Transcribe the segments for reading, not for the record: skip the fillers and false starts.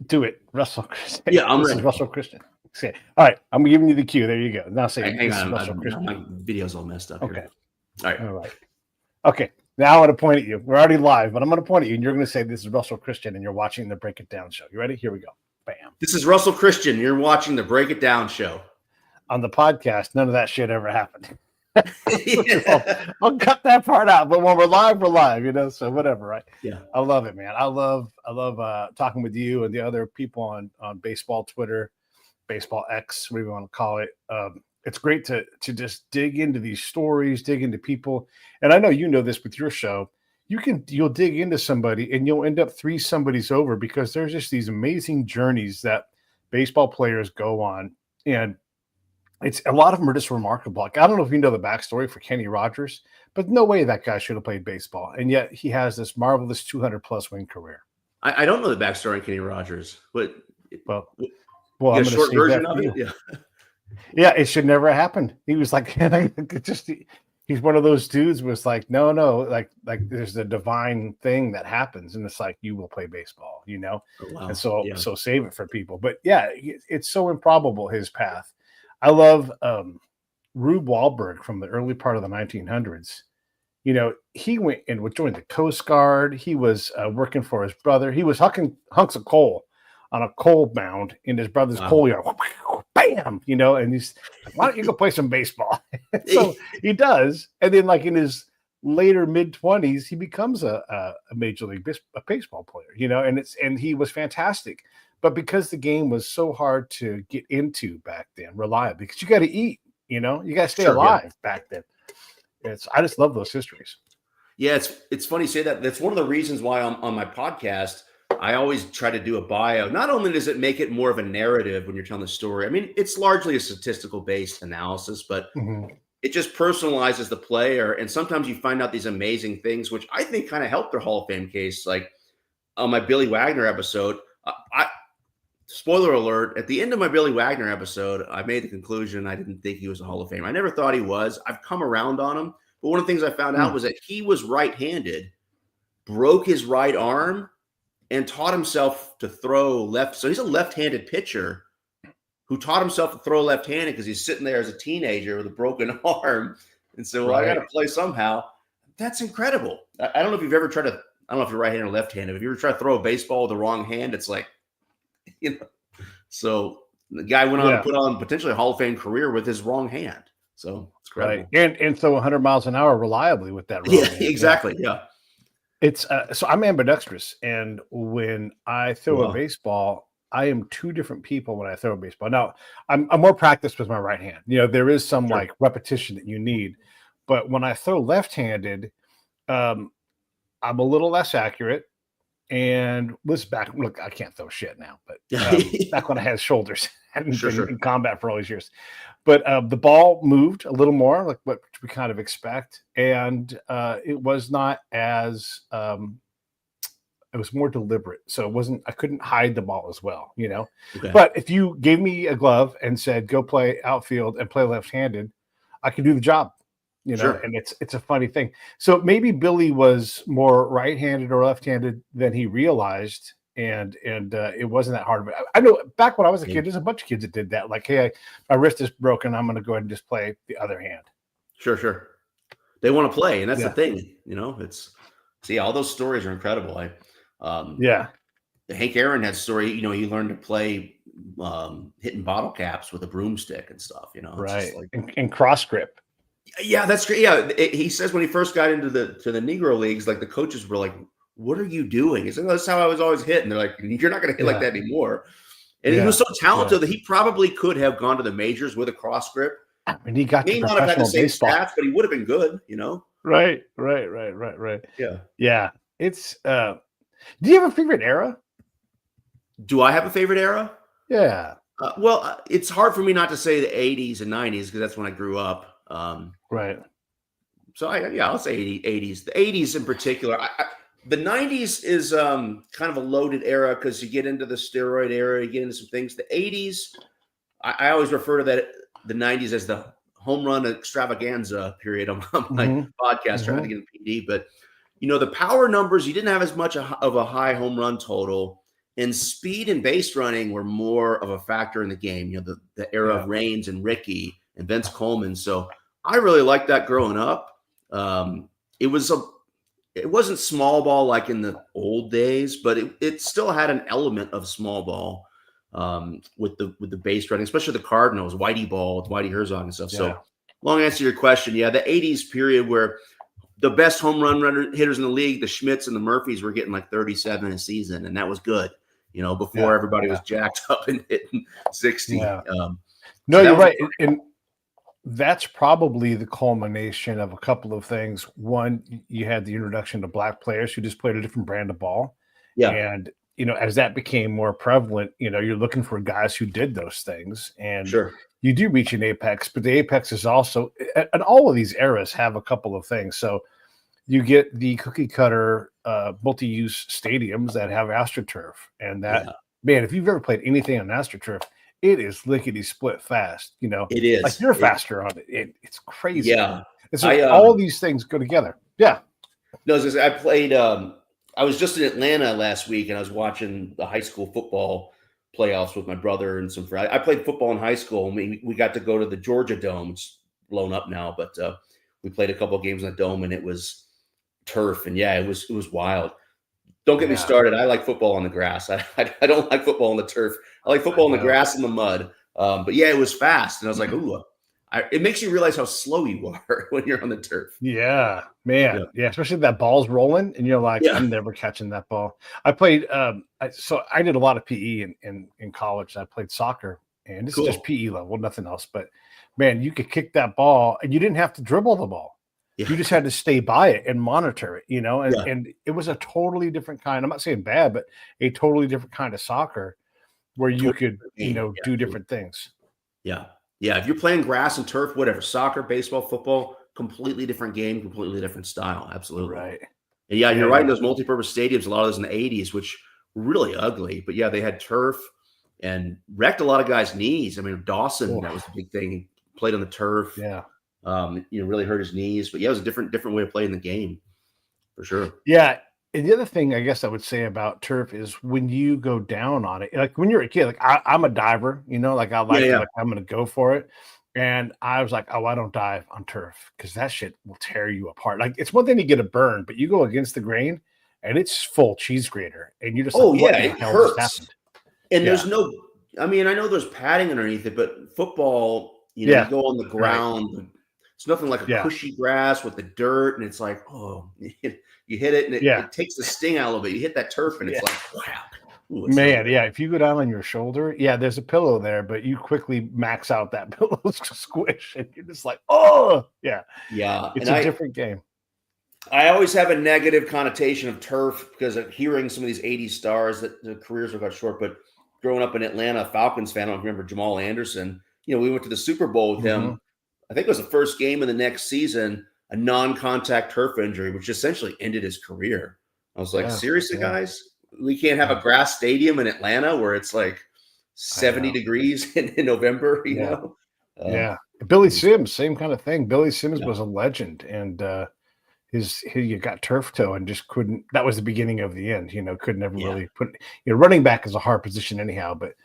Do it, Russell Christian. Yeah, I'm this ready. is Russell Christian. Say, all right, I'm giving you the cue. There you go. Now say, Hang this is on, Russell Christian. my video's all messed up Okay. here. All right. All right. Okay. Now I'm going to point at you. We're already live, but I'm going to point at you, and you're going to say this is Russell Christian, and you're watching the Break It Down show. You ready? Here we go. Bam. This is Russell Christian. You're watching the Break It Down show. On the podcast, none of that shit ever happened. I'll cut that part out, but when we're live, you know, so whatever, right? Yeah. I love it, man. I love talking with you and the other people on baseball Twitter, baseball X, whatever you want to call it. It's great to just dig into these stories, dig into people. And I know you know this with your show. You'll dig into somebody and you'll end up three somebody's over because there's just these amazing journeys that baseball players go on. And it's a lot of them are just remarkable. Like, I don't know if you know the backstory for Kenny Rogers, but no way that guy should have played baseball. And yet he has this marvelous 200+ win career. I don't know the backstory on Kenny Rogers, but Well, I'm a short version of it. Yeah. Yeah, it should never have happened. He was like, he's one of those dudes was like, no, like there's a divine thing that happens, and it's like you will play baseball, you know. Oh, wow. And so save it for people. But yeah, it's so improbable his path. I love Rube Wahlberg from the early part of the 1900s. You know, he went and joined the Coast Guard. He was working for his brother. He was hucking hunks of coal on a coal mound in his brother's coal yard. Bam, you know, and he's like, why don't you go play some baseball? So he does. And then like in his later mid-20s, he becomes a major league baseball player, you know, and he was fantastic. But because the game was so hard to get into back then, reliable, because you got to eat, you know, you got to stay alive back then. I just love those histories. Yeah, it's funny you say that. That's one of the reasons why on my podcast, I always try to do a bio. Not only does it make it more of a narrative when you're telling the story, I mean, it's largely a statistical based analysis, but it just personalizes the player. And sometimes you find out these amazing things, which I think kind of helped their Hall of Fame case. Like on my Billy Wagner episode, spoiler alert, at the end of my Billy Wagner episode, I made the conclusion I didn't think he was a Hall of Fame. I never thought he was. I've come around on him. But one of the things I found out was that he was right-handed, broke his right arm, and taught himself to throw left. So he's a left-handed pitcher who taught himself to throw left-handed because he's sitting there as a teenager with a broken arm. And so, well, I got to play somehow. That's incredible. I don't know if you've ever tried to, I don't know if you're right-handed or left-handed. If you ever try to throw a baseball with the wrong hand, it's like, you know. So the guy went on to put on potentially a Hall of Fame career with his wrong hand. So it's incredible. Right. And throw 100 miles an hour reliably with that wrong hand. Exactly. Yeah. It's so I'm ambidextrous, and when I throw a baseball, I am two different people when I throw a baseball. Now, I'm more practiced with my right hand. You know, there is some like repetition that you need, but when I throw left-handed, I'm a little less accurate. And this back, look, I can't throw shit now, but back when I had shoulders, I hadn't been in combat for all these years. But the ball moved a little more, like what we kind of expect, and it was not as it was more deliberate. So it wasn't. I couldn't hide the ball as well, you know. Okay. But if you gave me a glove and said go play outfield and play left-handed, I could do the job. You know, and it's a funny thing. So maybe Billy was more right-handed or left-handed than he realized, and it wasn't that hard. But I know back when I was a kid, there's a bunch of kids that did that. Like, hey, my wrist is broken. I'm going to go ahead and just play the other hand. Sure. They want to play, and that's the thing. You know, all those stories are incredible. Hank Aaron had a story. You know, he learned to play hitting bottle caps with a broomstick and stuff. You know, right? And cross grip. Yeah, that's great. Yeah, he says when he first got into the Negro leagues, like the coaches were like, "What are you doing?" He said, "That's how I was always hitting." They're like, "You're not going to hit like that anymore." And he was so talented that he probably could have gone to the majors with a cross grip. I mean, he got may not have had the same stats, but he would have been good. You know? Right. Yeah. It's. Do you have a favorite era? Do I have a favorite era? Yeah. Well, it's hard for me not to say the 80s and 90s because that's when I grew up. Right. So I'll say 80s. The 80s in particular. The 90s is kind of a loaded era because you get into the steroid era, you get into some things. The 80s, I always refer to the 90s as the home run extravaganza period on my podcast, trying to get a PD. But you know, the power numbers, you didn't have as much of a high home run total, and speed and base running were more of a factor in the game. The era of Reigns and Ricky and Vince Coleman. So I really liked that growing up. It wasn't small ball like in the old days, but it still had an element of small ball with the base running, especially the Cardinals, Whitey Ball, with Whitey Herzog and stuff. So long answer to your question, the 80s period where the best home run hitters in the league, the Schmitz and the Murphys, were getting like 37 a season, and that was good. Before everybody was jacked up and hitting 60. Yeah. So you're right. And that's probably the culmination of a couple of things. One, you had the introduction to black players who just played a different brand of ball. Yeah. And, as that became more prevalent, you're looking for guys who did those things. And you do reach an apex, but the apex is also, and all of these eras have a couple of things. So you get the cookie cutter multi-use stadiums that have AstroTurf, and that man, if you've ever played anything on AstroTurf, it is lickety split fast. It is like you're faster on it. It's crazy. Yeah, and so all these things go together. Yeah. No, I played. I was just in Atlanta last week, and I was watching the high school football playoffs with my brother and some friends. I played football in high school, and we got to go to the Georgia Dome. It's blown up now, but we played a couple of games in the Dome, and it was turf, and it was wild. Don't get me started. I like football on the grass. I don't like football on the turf. I like football on the grass and the mud. But it was fast, and I was like, ooh. It makes you realize how slow you are when you're on the turf. Yeah, man. Yeah, especially if that ball's rolling, and you're like, I'm never catching that ball. I played. So I did a lot of PE in college. I played soccer, and this is just PE level, nothing else. But man, you could kick that ball, and you didn't have to dribble the ball. You just had to stay by it and monitor it, and it was a totally different kind. I'm not saying bad, but a totally different kind of soccer where you could, do different things. Yeah. Yeah. If you're playing grass and turf, whatever, soccer, baseball, football, completely different game, completely different style. Absolutely. Right. And you're right. Those multi-purpose stadiums, a lot of those in the 80s, which were really ugly, but they had turf and wrecked a lot of guys' knees. I mean, Dawson, that was the big thing. He played on the turf. Yeah. Really hurt his knees, but it was a different way of playing the game for sure. Yeah. And the other thing I guess I would say about turf is when you go down on it, like when you're a kid, like I'm a diver, like I like, like I'm going to go for it. And I was like, oh, I don't dive on turf because that shit will tear you apart. Like it's one thing to get a burn, but you go against the grain and it's full cheese grater. And you're just it hurts. And there's no, I know there's padding underneath it, but football, you go on the ground. Right. It's nothing like a cushy grass with the dirt, and it's like, you hit it, and it takes the sting out a little bit. You hit that turf, and it's like, wow. Ooh, man, if you go down on your shoulder, there's a pillow there, but you quickly max out that pillow's squish, and you're just like, it's a different game. I always have a negative connotation of turf because of hearing some of these 80s stars that their careers are cut short, but growing up in Atlanta, Falcons fan, I don't remember Jamal Anderson. We went to the Super Bowl with him. I think it was the first game of the next season, a non-contact turf injury, which essentially ended his career. I was like, seriously, guys? We can't have a grass stadium in Atlanta where it's like 70 degrees in November, you know? Billy Sims, same kind of thing. Billy Sims was a legend, and he got turf toe and just couldn't. That was the beginning of the end. Could never really put. Running back is a hard position anyhow, but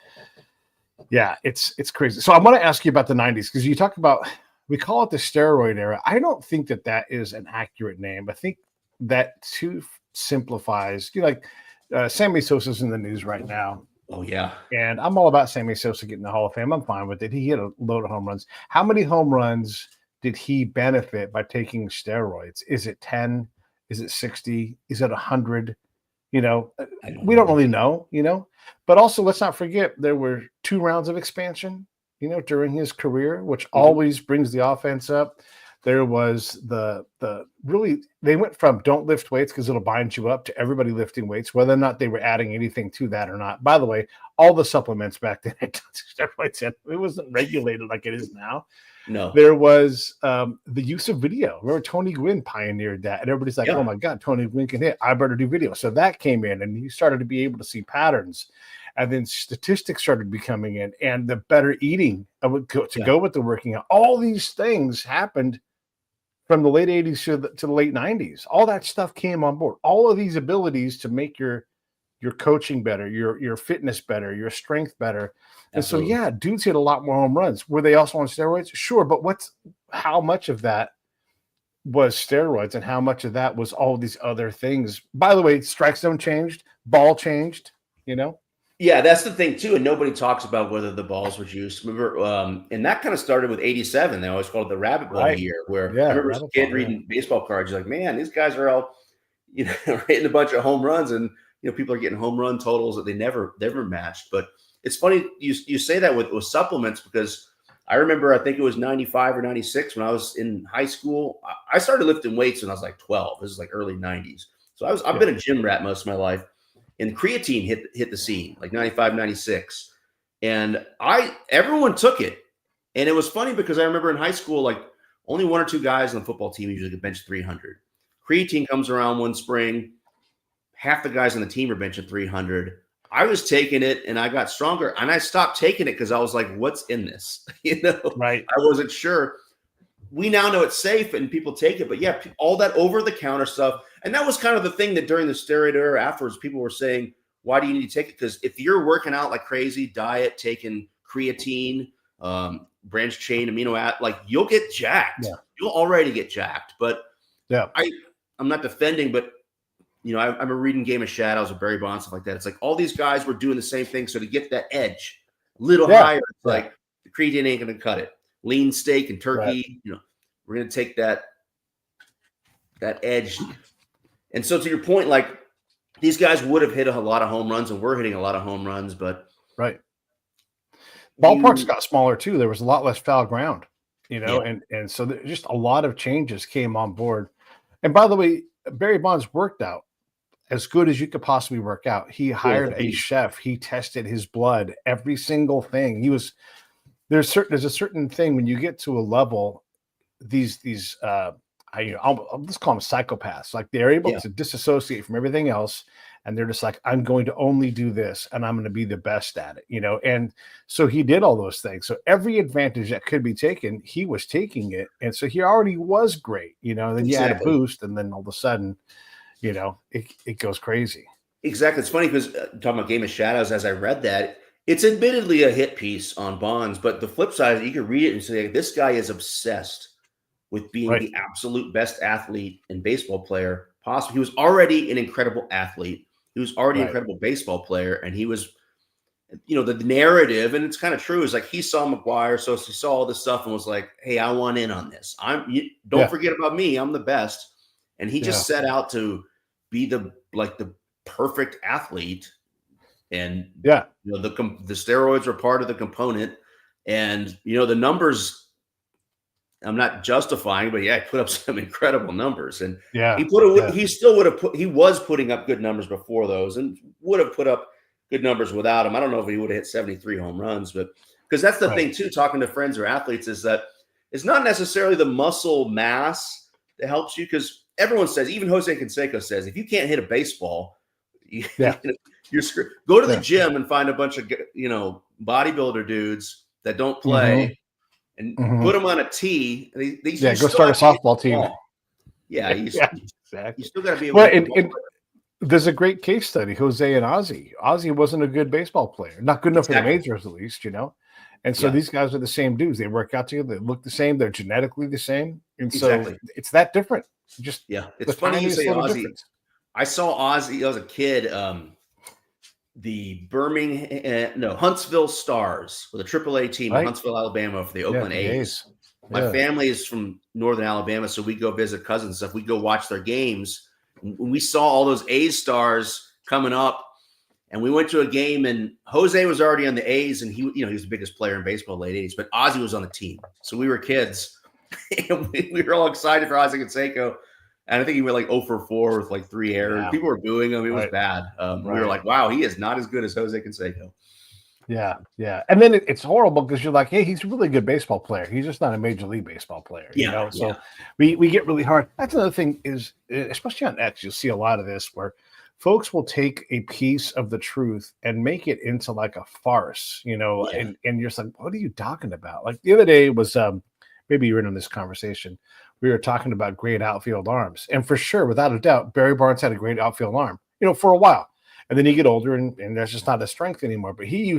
it's crazy. So I want to ask you about the 90s because you talk about. We call it the steroid era. I don't think that is an accurate name. I think that too simplifies. Sammy Sosa's in the news right now. Oh, yeah. And I'm all about Sammy Sosa getting the Hall of Fame. I'm fine with it. He hit a load of home runs. How many home runs did he benefit by taking steroids? Is it 10? Is it 60? Is it 100? We don't really know, But also, let's not forget, there were 2 rounds of expansion, during his career, which always brings the offense up. There was they went from don't lift weights because it'll bind you up to everybody lifting weights, whether or not they were adding anything to that or not. By the way, all the supplements back then had steroids in. It wasn't regulated like it is now. No. There was the use of video. Remember, Tony Gwynn pioneered that, and everybody's like, oh my God, Tony Gwynn can hit. I better do video. So that came in, and you started to be able to see patterns. And then statistics started becoming in, and the better eating go with the working out. All these things happened from the late 80s to the late 90s. All that stuff came on board. All of these abilities to make your your coaching better, your fitness better, your strength better. And so, Absolutely. yeah, dudes hit a lot more home runs. Were they also on steroids? Sure, but how much of that was steroids and how much of that was all these other things? By the way, strike zone changed, ball changed, you know? Yeah, that's the thing too, and nobody talks about whether the balls were juiced. Remember, and that kind of started with '87. They always called it the rabbit ball Right. year, where I Yeah, remember as a rabbit kid ball, yeah. reading baseball cards, you're like, man, these guys are all, hitting a bunch of home runs, and people are getting home run totals that they never matched. But it's funny you say that with supplements, because I remember, I think it was '95 or '96 when I was in high school. I started lifting weights when I was like 12. This is like early '90s. So I've been a gym rat most of my life. And creatine hit the scene like '95, '96. And everyone took it. And it was funny because I remember in high school, like only one or two guys on the football team usually could bench 300. Creatine comes around one spring. Half the guys on the team are benching 300. I was taking it and I got stronger, and I stopped taking it because I was like, what's in this? Right. I wasn't sure. We now know it's safe and people take it, but yeah, all that over the counter stuff. And that was kind of the thing that during the steroid era afterwards, people were saying, why do you need to take it? Because if you're working out like crazy, diet, taking creatine, branched chain amino acid, like you'll get jacked. Yeah. You'll already get jacked. But yeah, I'm not defending, but I'm a reading Game of Shadows with Barry Bonds, stuff like that. It's like all these guys were doing the same thing. So to get that edge a little higher, it's like the creatine ain't going to cut it. Lean steak and turkey, we're going to take that edge. And so to your point, like these guys would have hit a lot of home runs, and we're hitting a lot of home runs, but right. Ballparks got smaller too. There was a lot less foul ground, and so just a lot of changes came on board. And by the way, Barry Bonds worked out as good as you could possibly work out. He hired a chef. He tested his blood, every single thing. There's a certain thing when you get to a level, I'll just call them psychopaths. Like they're able to disassociate from everything else, and they're just like, I'm going to only do this, and I'm going to be the best at it, And so he did all those things. So every advantage that could be taken, he was taking it, and so he already was great, And then you add a boost, and then all of a sudden, it goes crazy. Exactly. It's funny because talking about Game of Shadows, as I read that, it's admittedly a hit piece on Bonds, but the flip side is you can read it and say, this guy is obsessed with being the absolute best athlete and baseball player possible. He was already an incredible athlete. He was already an incredible baseball player. And he was, the narrative, and it's kind of true, is like he saw McGuire, so he saw all this stuff and was like, hey, I want in on this. Don't forget about me. I'm the best. And he just set out to be the perfect athlete. And the steroids were part of the component, and the numbers, I'm not justifying, but he put up some incredible numbers, and he was putting up good numbers before those, and would have put up good numbers without him. I don't know if he would have hit 73 home runs, but because that's the thing too, talking to friends or athletes, is that it's not necessarily the muscle mass that helps you, because everyone says, even Jose Canseco says, if you can't hit a baseball, you're screwed. Go to the gym and find a bunch of bodybuilder dudes that don't play, and put them on a tee. Go start a softball team. You still got to be able. Well, and there's a great case study: Jose and Ozzy. Ozzy wasn't a good baseball player, not good enough for the majors, at least, And so these guys are the same dudes. They work out together. They look the same. They're genetically the same, and so it's that different. Just it's funny you say Ozzy. Difference. I saw Ozzy as a kid. The Huntsville Stars, with a AAA team in Huntsville, Alabama, for the Oakland A's. My family is from Northern Alabama, so we go visit cousins and stuff. We go watch their games. When we saw all those A's stars coming up, and we went to a game, and Jose was already on the A's, and he was the biggest player in baseball late '80s, but Ozzy was on the team. So we were kids, and we were all excited for Ozzy Canseco. And I think he went like 0 for 4 with like 3 errors. People were booing him. It was bad. We were like, wow, he is not as good as Jose Canseco. Yeah. And then it's horrible because you're like, hey, he's a really good baseball player. He's just not a major league baseball player. So we get really hard. That's another thing is, especially on X, you'll see a lot of this where folks will take a piece of the truth and make it into like a farce, and you're just like, what are you talking about? Like the other day was, maybe you were in this conversation. We were talking about great outfield arms. And for sure, without a doubt, Barry Bonds had a great outfield arm, for a while. And then you get older, and there's just not the strength anymore. But he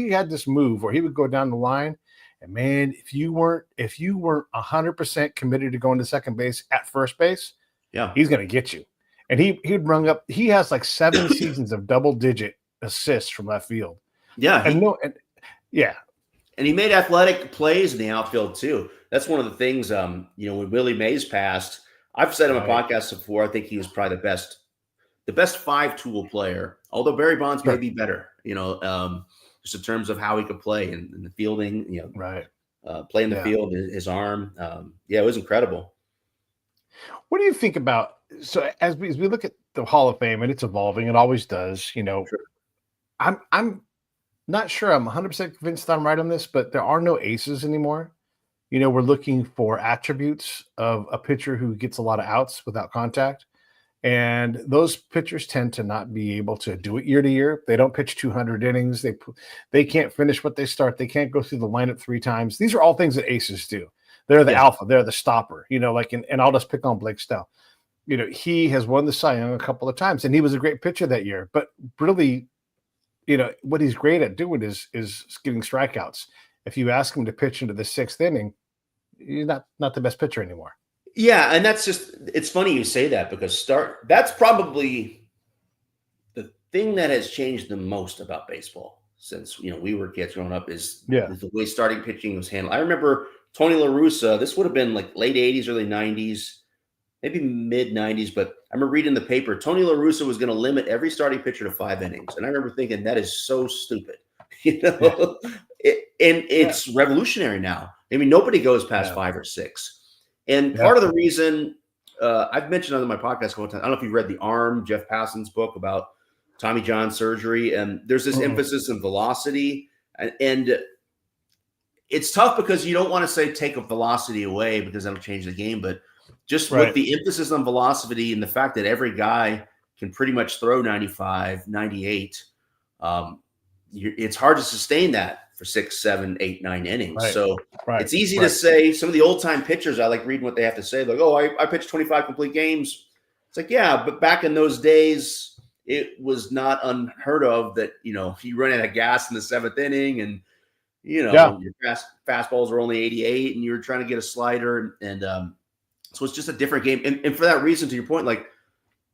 had this move where he would go down the line, and man, if you weren't 100% committed to going to second base at first base, Yeah. he's going to get you. And he has like 7 seasons of double-digit assists from left field. Yeah. Yeah. And he made athletic plays in the outfield too. That's one of the things, when Willie Mays passed, I've said on my podcast before, I think he was probably the best 5-tool player, although Barry Bonds may be better, just in terms of how he could play and the fielding, play in the field, his arm. It was incredible. What do you think about, so as we look at the Hall of Fame, and it's evolving, it always does, Sure. I'm not sure I'm 100% convinced I'm right on this, but there are no aces anymore. We're looking for attributes of a pitcher who gets a lot of outs without contact. And those pitchers tend to not be able to do it year to year. They don't pitch 200 innings. They can't finish what they start. They can't go through the lineup 3 times. These are all things that aces do. They're the alpha. They're the stopper. And I'll just pick on Blake Snell. He has won the Cy Young a couple of times, and he was a great pitcher that year. But really, what he's great at doing is getting strikeouts. If you ask him to pitch into the 6th inning, he's not the best pitcher anymore. Yeah, and it's funny you say that, because that's probably the thing that has changed the most about baseball since we were kids growing up is the way starting pitching was handled. I remember Tony La Russa, this would have been like late 80s, early 90s, maybe mid 90s, but I remember reading the paper, Tony La Russa was going to limit every starting pitcher to 5 innings. And I remember thinking, that is so stupid. It's revolutionary now. I mean, nobody goes past 5 or 6. And part of the reason I've mentioned on my podcast a couple of times, I don't know if you read The Arm, Jeff Passan's book about Tommy John surgery. And there's this emphasis on velocity. And it's tough because you don't want to say take a velocity away because that'll change the game. But just with the emphasis on velocity and the fact that every guy can pretty much throw 95, 98, it's hard to sustain that for 6, 7, 8, 9 innings. So it's easy to say. Some of the old time pitchers, I like reading what they have to say. Like, I pitched 25 complete games. It's like, yeah, but back in those days, it was not unheard of that, you run out of gas in the 7th inning and, your fastballs are only 88 and you're trying to get a slider. And so it's just a different game. And for that reason, to your point, like,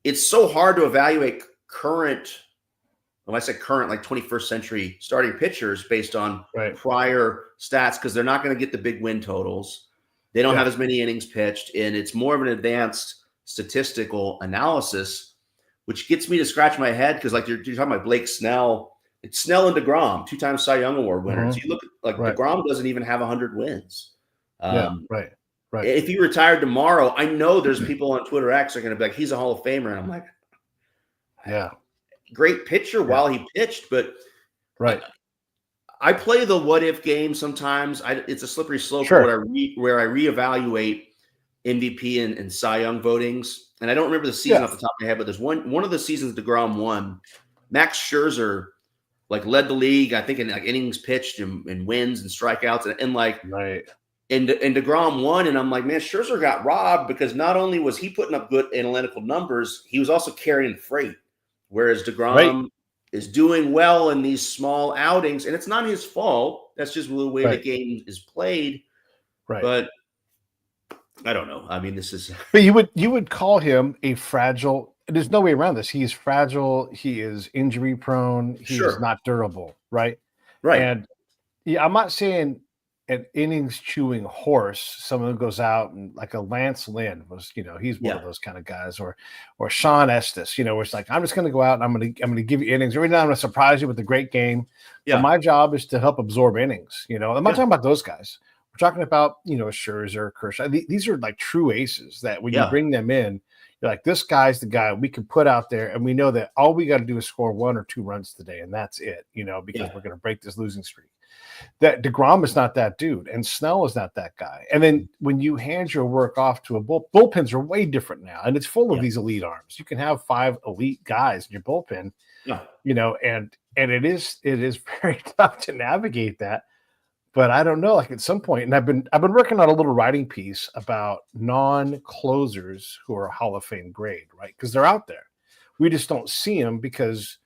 it's so hard to evaluate current, when I say current, like 21st century starting pitchers based on prior stats, because they're not going to get the big win totals. They don't have as many innings pitched, and it's more of an advanced statistical analysis, which gets me to scratch my head because, like, you're talking about Blake Snell. It's Snell and DeGrom, 2-time Cy Young Award winners. You look at, like, DeGrom doesn't even have 100 wins. If he retired tomorrow, I know there's people on Twitter X are going to be like, he's a Hall of Famer. And I'm like, great pitcher while he pitched, but I play the what if game sometimes. It's a slippery slope where I reevaluate MVP and Cy Young votings. And I don't remember the season off the top of my head, but there's one of the seasons DeGrom won. Max Scherzer led the league, I think, in innings pitched and wins and strikeouts and DeGrom won. And I'm like, man, Scherzer got robbed because not only was he putting up good analytical numbers, he was also carrying freight. Whereas DeGrom is doing well in these small outings, and it's not his fault. That's just the way the game is played. But I don't know. I mean, this is. But you would call him a fragile. There's no way around this. He is fragile. He is injury prone. He is not durable. Right. And I'm not saying an innings chewing horse, someone who goes out and like a Lance Lynn was, he's one of those kind of guys, or Sean Estes, where it's like, I'm just going to go out and I'm going to give you innings. Every now I'm going to surprise you with a great game. But my job is to help absorb innings. I'm not talking about those guys. We're talking about, Scherzer, Kershaw. These are like true aces that when you bring them in, you're like, this guy's the guy we can put out there. And we know that all we got to do is score 1 or 2 runs today. And that's it, because we're going to break this losing streak. That DeGrom is not that dude, and Snell is not that guy. And then when you hand your work off to a bullpens are way different now, and it's full of these elite arms. You can have 5 elite guys in your bullpen, and it is very tough to navigate that. But I don't know, like at some point, and I've been working on a little writing piece about non-closers who are Hall of Fame grade, right? Because they're out there. We just don't see them because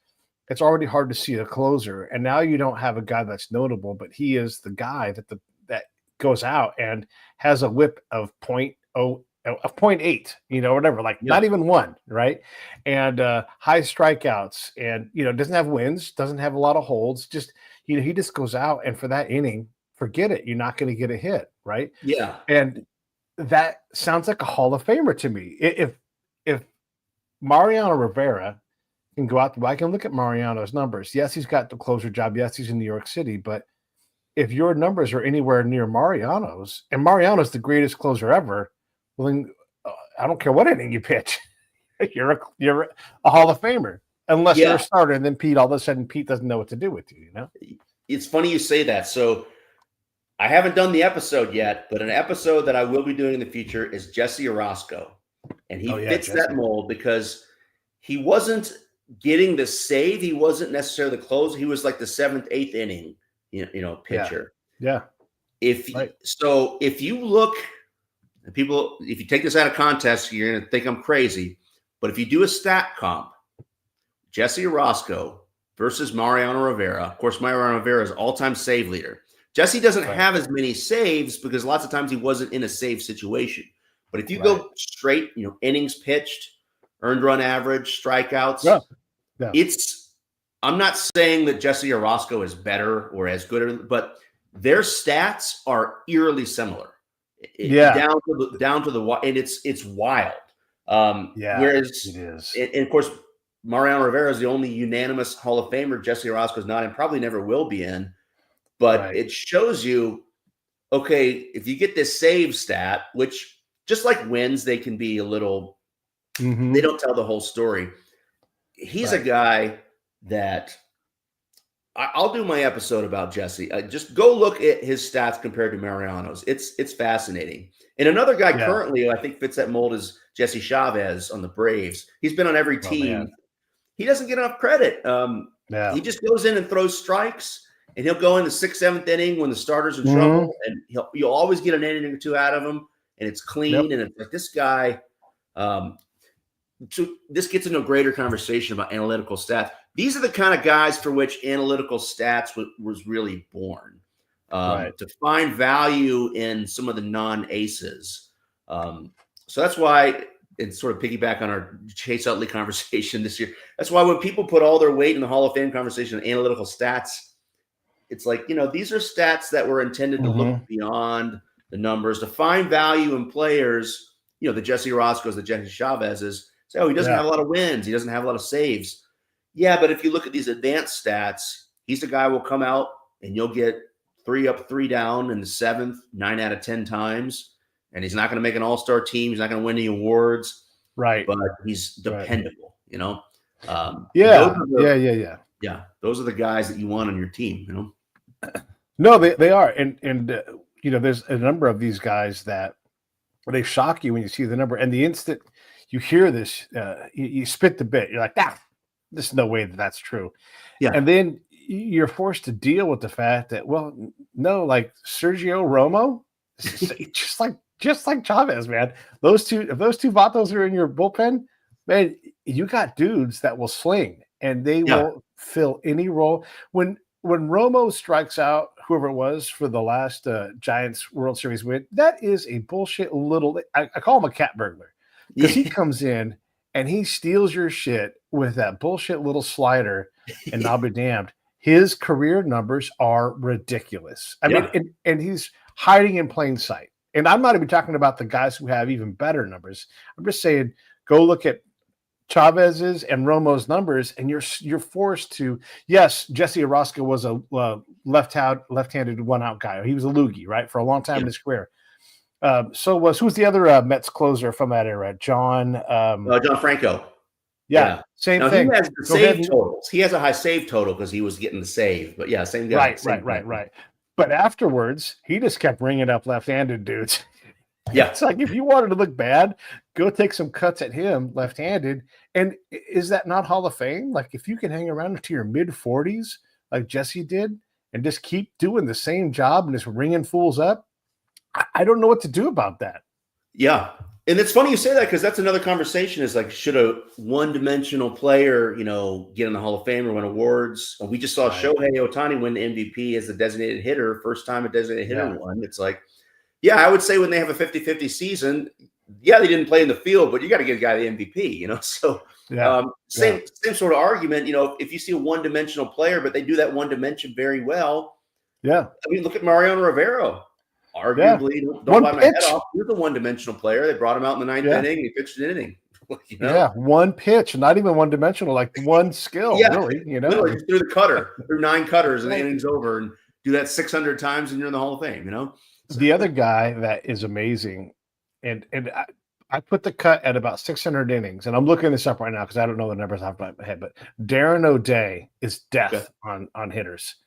it's already hard to see a closer. And now you don't have a guy that's notable, but he is the guy that goes out and has a whip of point 0.8, whatever, like Yeah. not even one, right? And high strikeouts, and doesn't have wins, doesn't have a lot of holds. Just he just goes out, and for that inning, forget it. You're not going to get a hit, right? Yeah. And that sounds like a Hall of Famer to me. If Mariano Rivera can go out, I can look at Mariano's numbers. Yes, he's got the closer job. Yes, he's in New York City, but if your numbers are anywhere near Mariano's, and Mariano's the greatest closer ever, well, then I don't care what inning you pitch, you're a Hall of Famer, unless you're a starter. And then all of a sudden, Pete doesn't know what to do with you. It's funny you say that. So I haven't done the episode yet, but an episode that I will be doing in the future is Jesse Orosco, and he fits that mold because he wasn't getting the save. He wasn't necessarily the closer. He was like the 7th, 8th inning, pitcher. Yeah. If you look, people, if you take this out of context, you're going to think I'm crazy. But if you do a stat comp, Jesse Orosco versus Mariano Rivera, of course, Mariano Rivera is all-time save leader. Jesse doesn't have as many saves because lots of times he wasn't in a save situation. But if you go straight, innings pitched, earned run average, strikeouts, I'm not saying that Jesse Orosco is better or as good, but their stats are eerily similar. Down to the and it's wild. Whereas it is. And of course, Mariano Rivera is the only unanimous Hall of Famer. Jesse Orosco is not, and probably never will be in. But it shows you, okay, if you get this save stat, which just like wins, they can be a little, they don't tell the whole story. He's a guy that I'll do my episode about Jesse. Just go look at his stats compared to Mariano's. It's fascinating. And another guy currently I think fits that mold is Jesse Chavez on the Braves. He's been on every team. He doesn't get enough credit. He just goes in and throws strikes, and he'll go in the 6th, 7th inning when the starter's in trouble, and you'll always get an inning or two out of him, and it's clean. And it's like this guy. So this gets into a greater conversation about analytical stats. These are the kind of guys for which analytical stats was really born, to find value in some of the non-aces. So that's why, and sort of piggyback on our Chase Utley conversation this year, that's why when people put all their weight in the Hall of Fame conversation on analytical stats, it's like, these are stats that were intended to look beyond the numbers, to find value in players, the Jesse Oroscos, the Jesse Chavez's. Say, he doesn't have a lot of wins. He doesn't have a lot of saves. Yeah, but if you look at these advanced stats, he's the guy who will come out and you'll get 3 up, 3 down in the 7th, 9 out of 10 times. And he's not going to make an all-star team. He's not going to win any awards. Right. But he's dependable, Yeah, those are the guys that you want on your team, No, they are. And there's a number of these guys that they shock you when you see the number. And the instant you hear this, you spit the bit. You're like, there's no way that's true. Yeah. And then you're forced to deal with the fact that, no, like Sergio Romo, just like Chavez, man. If those two Vatos are in your bullpen, man, you got dudes that will sling and they will fill any role. When Romo strikes out whoever it was for the last Giants World Series win, that is a bullshit little. I call him a cat burglar because he comes in and he steals your shit with that bullshit little slider, and I'll be damned. His career numbers are ridiculous. I mean, and he's hiding in plain sight. And I'm not even talking about the guys who have even better numbers. I'm just saying, go look at Chavez's and Romo's numbers, and you're forced to. Yes, Jesse Orosco was a left-handed one-out guy. He was a loogie, right, for a long time in his career. Who's the other Mets closer from that era? John Franco. Yeah, same thing. He has the save totals. He has a high save total because he was getting the save. But yeah, same guy. Right. But afterwards, he just kept ringing up left-handed dudes. Yeah, it's like if you wanted to look bad, go take some cuts at him left-handed. And is that not Hall of Fame? Like if you can hang around into your mid-40s like Jesse did and just keep doing the same job and just ringing fools up, I don't know what to do about that. Yeah. And it's funny you say that because that's another conversation is like, should a one-dimensional player, get in the Hall of Fame or win awards? And we just saw Right. Shohei Ohtani win the MVP as the designated hitter, first time a designated hitter Yeah. won. It's like, yeah, I would say when they have a 50-50 season, yeah, they didn't play in the field, but you got to give a guy the MVP, So Yeah. same sort of argument, if you see a one-dimensional player, but they do that one dimension very well. Yeah. I mean, look at Mariano Rivera. Yeah. Arguably, don't One bite my head pitch. off. He was a one-dimensional player. They brought him out in the ninth Yeah. inning. He pitched an inning. Yeah. One pitch, not even one dimensional, like one skill, Yeah, really. literally just threw the cutter, threw 9 cutters, and the Right. inning's over. And do that 600 times, and you're in the Hall of Fame. So, The other guy that is amazing, and I put the cut at about 600 innings, and I'm looking this up right now because I don't know the numbers off my head, but Darren O'Day is death on hitters.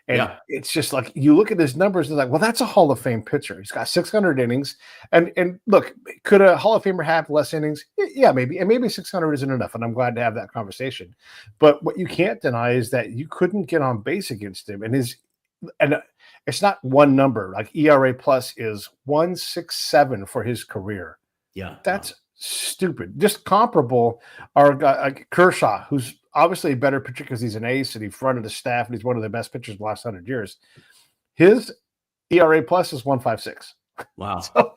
And it's just like you look at his numbers and like, well, that's a Hall of Fame pitcher. He's got 600 innings. And look, could a Hall of Famer have less innings? Yeah, maybe. And maybe 600 isn't enough. And I'm glad to have that conversation. But what you can't deny is that you couldn't get on base against him. And it's not one number. Like ERA plus is 1.67 for his career. Yeah, that's stupid. Just comparable are like Kershaw, who's obviously a better pitcher because he's an ace and he fronted the staff and he's one of the best pitchers the last 100 years. His ERA plus is 1.56. Wow. So,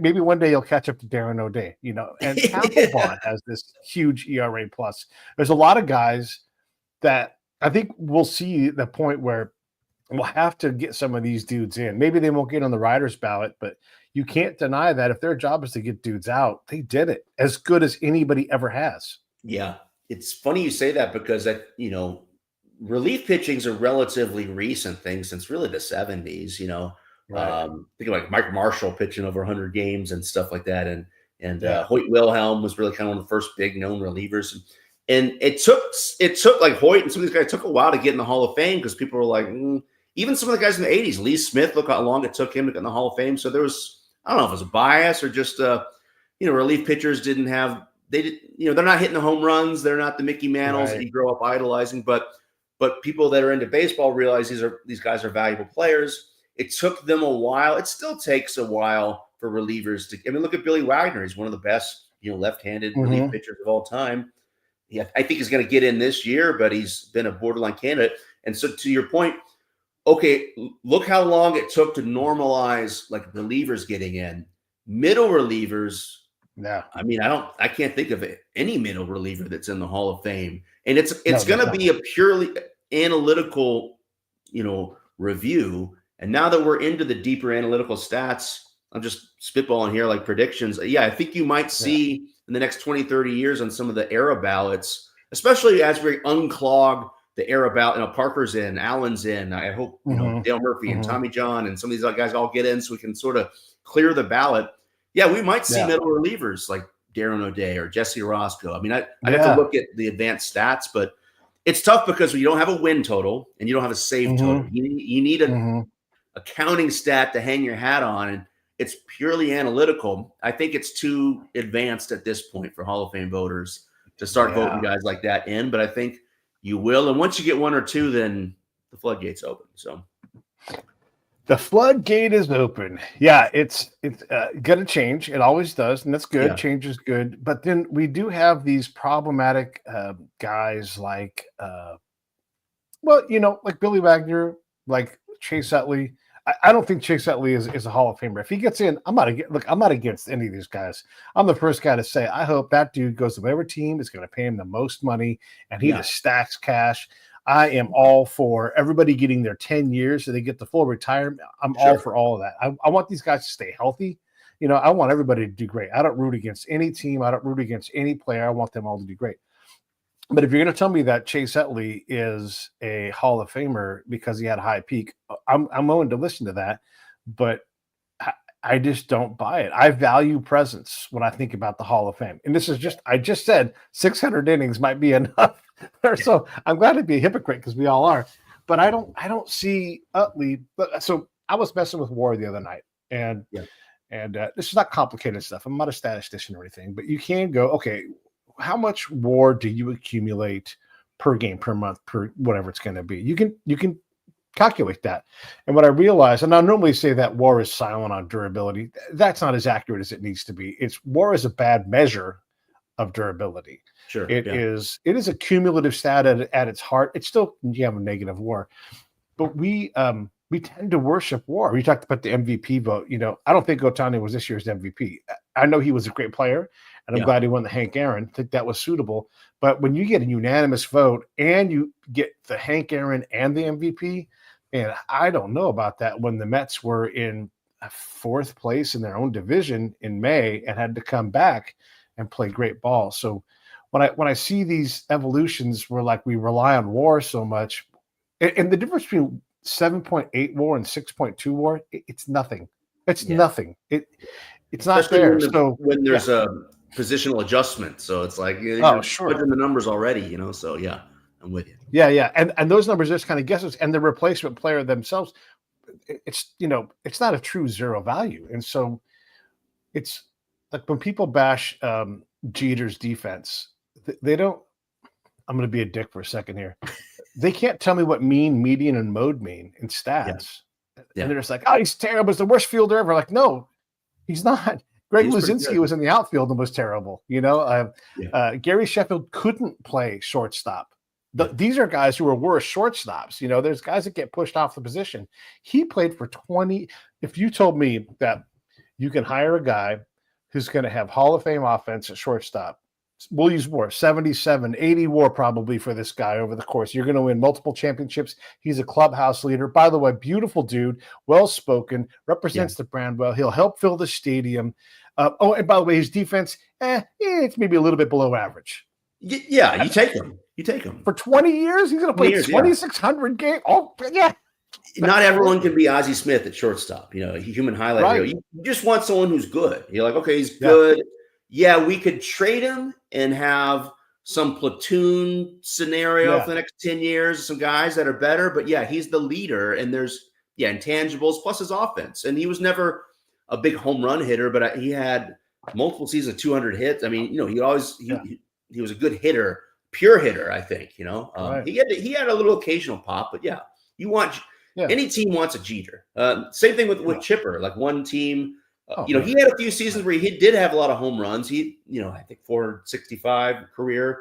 maybe one day you'll catch up to Darren O'Day, and Papelbon has this huge ERA plus. There's a lot of guys that I think we'll see the point where we'll have to get some of these dudes in. Maybe they won't get on the writer's ballot, but you can't deny that if their job is to get dudes out, they did it as good as anybody ever has. Yeah. It's funny you say that because relief pitching's a relatively recent thing since really the 70s, Right. Think of like Mike Marshall pitching over 100 games and stuff like that. And Hoyt Wilhelm was really kind of one of the first big known relievers. And it took like Hoyt and some of these guys took a while to get in the Hall of Fame because people were like, even some of the guys in the 80s, Lee Smith, look how long it took him to get in the Hall of Fame. So there was, I don't know if it was a bias or just, relief pitchers they're not hitting the home runs. They're not the Mickey Mantles that you grow up idolizing, but people that are into baseball realize these guys are valuable players. It took them a while. It still takes a while for relievers to, look at Billy Wagner. He's one of the best, left-handed relief pitchers of all time. Yeah, I think he's going to get in this year, but he's been a borderline candidate. And so to your point, okay, look how long it took to normalize like relievers getting in. Middle relievers, I can't think of any middle reliever that's in the Hall of Fame. And it's going to be a purely analytical, review. And now that we're into the deeper analytical stats, I'm just spitballing here like predictions. Yeah, I think you might see in the next 20, 30 years on some of the era ballots, especially as we unclog the era ballot. Parker's in, Allen's in. I hope Dale Murphy and Tommy John and some of these other guys all get in so we can sort of clear the ballot. Yeah, we might see middle relievers like Darren O'Day or Jesse Orozco. I'd have to look at the advanced stats, but it's tough because you don't have a win total and you don't have a save total. You need a counting stat to hang your hat on, and it's purely analytical. I think it's too advanced at this point for Hall of Fame voters to start voting guys like that in, but I think you will. And once you get one or two, then the floodgate's open. So the floodgate is open. Yeah, it's going to change. It always does, and that's good. Yeah. Change is good. But then we do have these problematic guys like, like Billy Wagner, like Chase Utley. I don't think Chase Utley is a Hall of Famer. If he gets in, I'm not against any of these guys. I'm the first guy to say I hope that dude goes to whatever team is going to pay him the most money, and he just stacks cash. I am all for everybody getting their 10 years so they get the full retirement. I'm all for all of that. I want these guys to stay healthy. I want everybody to do great. I don't root against any team. I don't root against any player. I want them all to do great. But if you're going to tell me that Chase Utley is a Hall of Famer because he had a high peak, I'm willing to listen to that. But I just don't buy it. I value presence when I think about the Hall of Fame. And this is I just said 600 innings might be enough. So I'm glad to be a hypocrite because we all are. But I don't see Utley. So I was messing with WAR the other night. And this is not complicated stuff. I'm not a statistician or anything. But you can go, okay, how much WAR do you accumulate per game, per month, per whatever it's going to be? You can calculate that. And what I realized, and I normally say that WAR is silent on durability. That's not as accurate as it needs to be. It's WAR is a bad measure of durability. Sure. It is a cumulative stat at its heart. It's still, you have a negative WAR, but we tend to worship WAR. We talked about the MVP vote. I don't think Ohtani was this year's MVP. I know he was a great player, and I'm glad he won the Hank Aaron. I think that was suitable. But when you get a unanimous vote and you get the Hank Aaron and the MVP, and I don't know about that when the Mets were in fourth place in their own division in May and had to come back and play great ball. So when I see these evolutions where like we rely on WAR so much, and the difference between 7.8 WAR and 6.2 WAR, it's nothing. It's nothing. It's not there. When there's a positional adjustment, so it's like you're putting the numbers already, So yeah, I'm with you. Yeah, and those numbers just kind of guesses, and the replacement player themselves, it's not a true zero value, and so it's like when people bash Jeter's defense, they don't. I'm going to be a dick for a second here. They can't tell me what mean, median, and mode mean in stats. Yeah. And they're just like, oh, he's terrible. He's the worst fielder ever. Like, no, he's not. Greg Luzinski was in the outfield and was terrible. Gary Sheffield couldn't play shortstop. These are guys who are worse shortstops. There's guys that get pushed off the position. He played for 20. If you told me that you can hire a guy who's going to have Hall of Fame offense at shortstop, we'll use WAR, 77, 80 WAR probably for this guy over the course. You're going to win multiple championships. He's a clubhouse leader. By the way, beautiful dude, well-spoken, represents the brand well. He'll help fill the stadium. And by the way, his defense, it's maybe a little bit below average. Yeah, you take him. You take him. For 20 years, he's going to play 2,600 games. Oh, yeah. Not everyone can be Ozzie Smith at shortstop. Human highlight reel. You just want someone who's good. You're like, okay, he's good. Yeah, we could trade him and have some platoon scenario for the next 10 years, some guys that are better. But yeah, he's the leader, and there's intangibles plus his offense. And he was never a big home run hitter, but he had multiple seasons of 200 hits. I mean, he always he was a good hitter, pure hitter. I think he had a little occasional pop, but you want any team wants a Jeter. Same thing with Chipper. Like one team. He had a few seasons where he did have a lot of home runs. He, I think 465 career,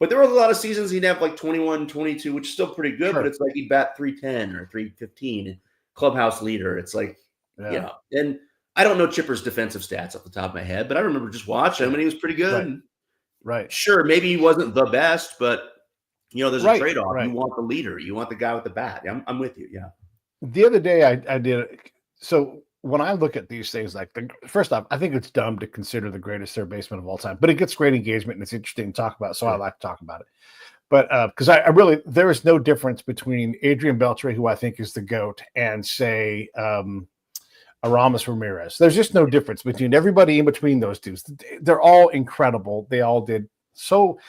but there were a lot of seasons he'd have like 21, 22, which is still pretty good. But it's like he'd bat 310 or 315, clubhouse leader. It's like, and I don't know Chipper's defensive stats off the top of my head, but I remember just watching him and he was pretty good. Right. Sure, maybe he wasn't the best, but there's a trade-off. You want the leader. You want the guy with the bat. I'm with you. Yeah. The other day I did so. When I look at these things, like first off, I think it's dumb to consider the greatest third baseman of all time, but it gets great engagement and it's interesting to talk about. So I like to talk about it. But because I really, there is no difference between Adrian Beltre, who I think is the GOAT, and say Aramis Ramirez. There's just no difference between everybody in between those two. They're all incredible. They all did. So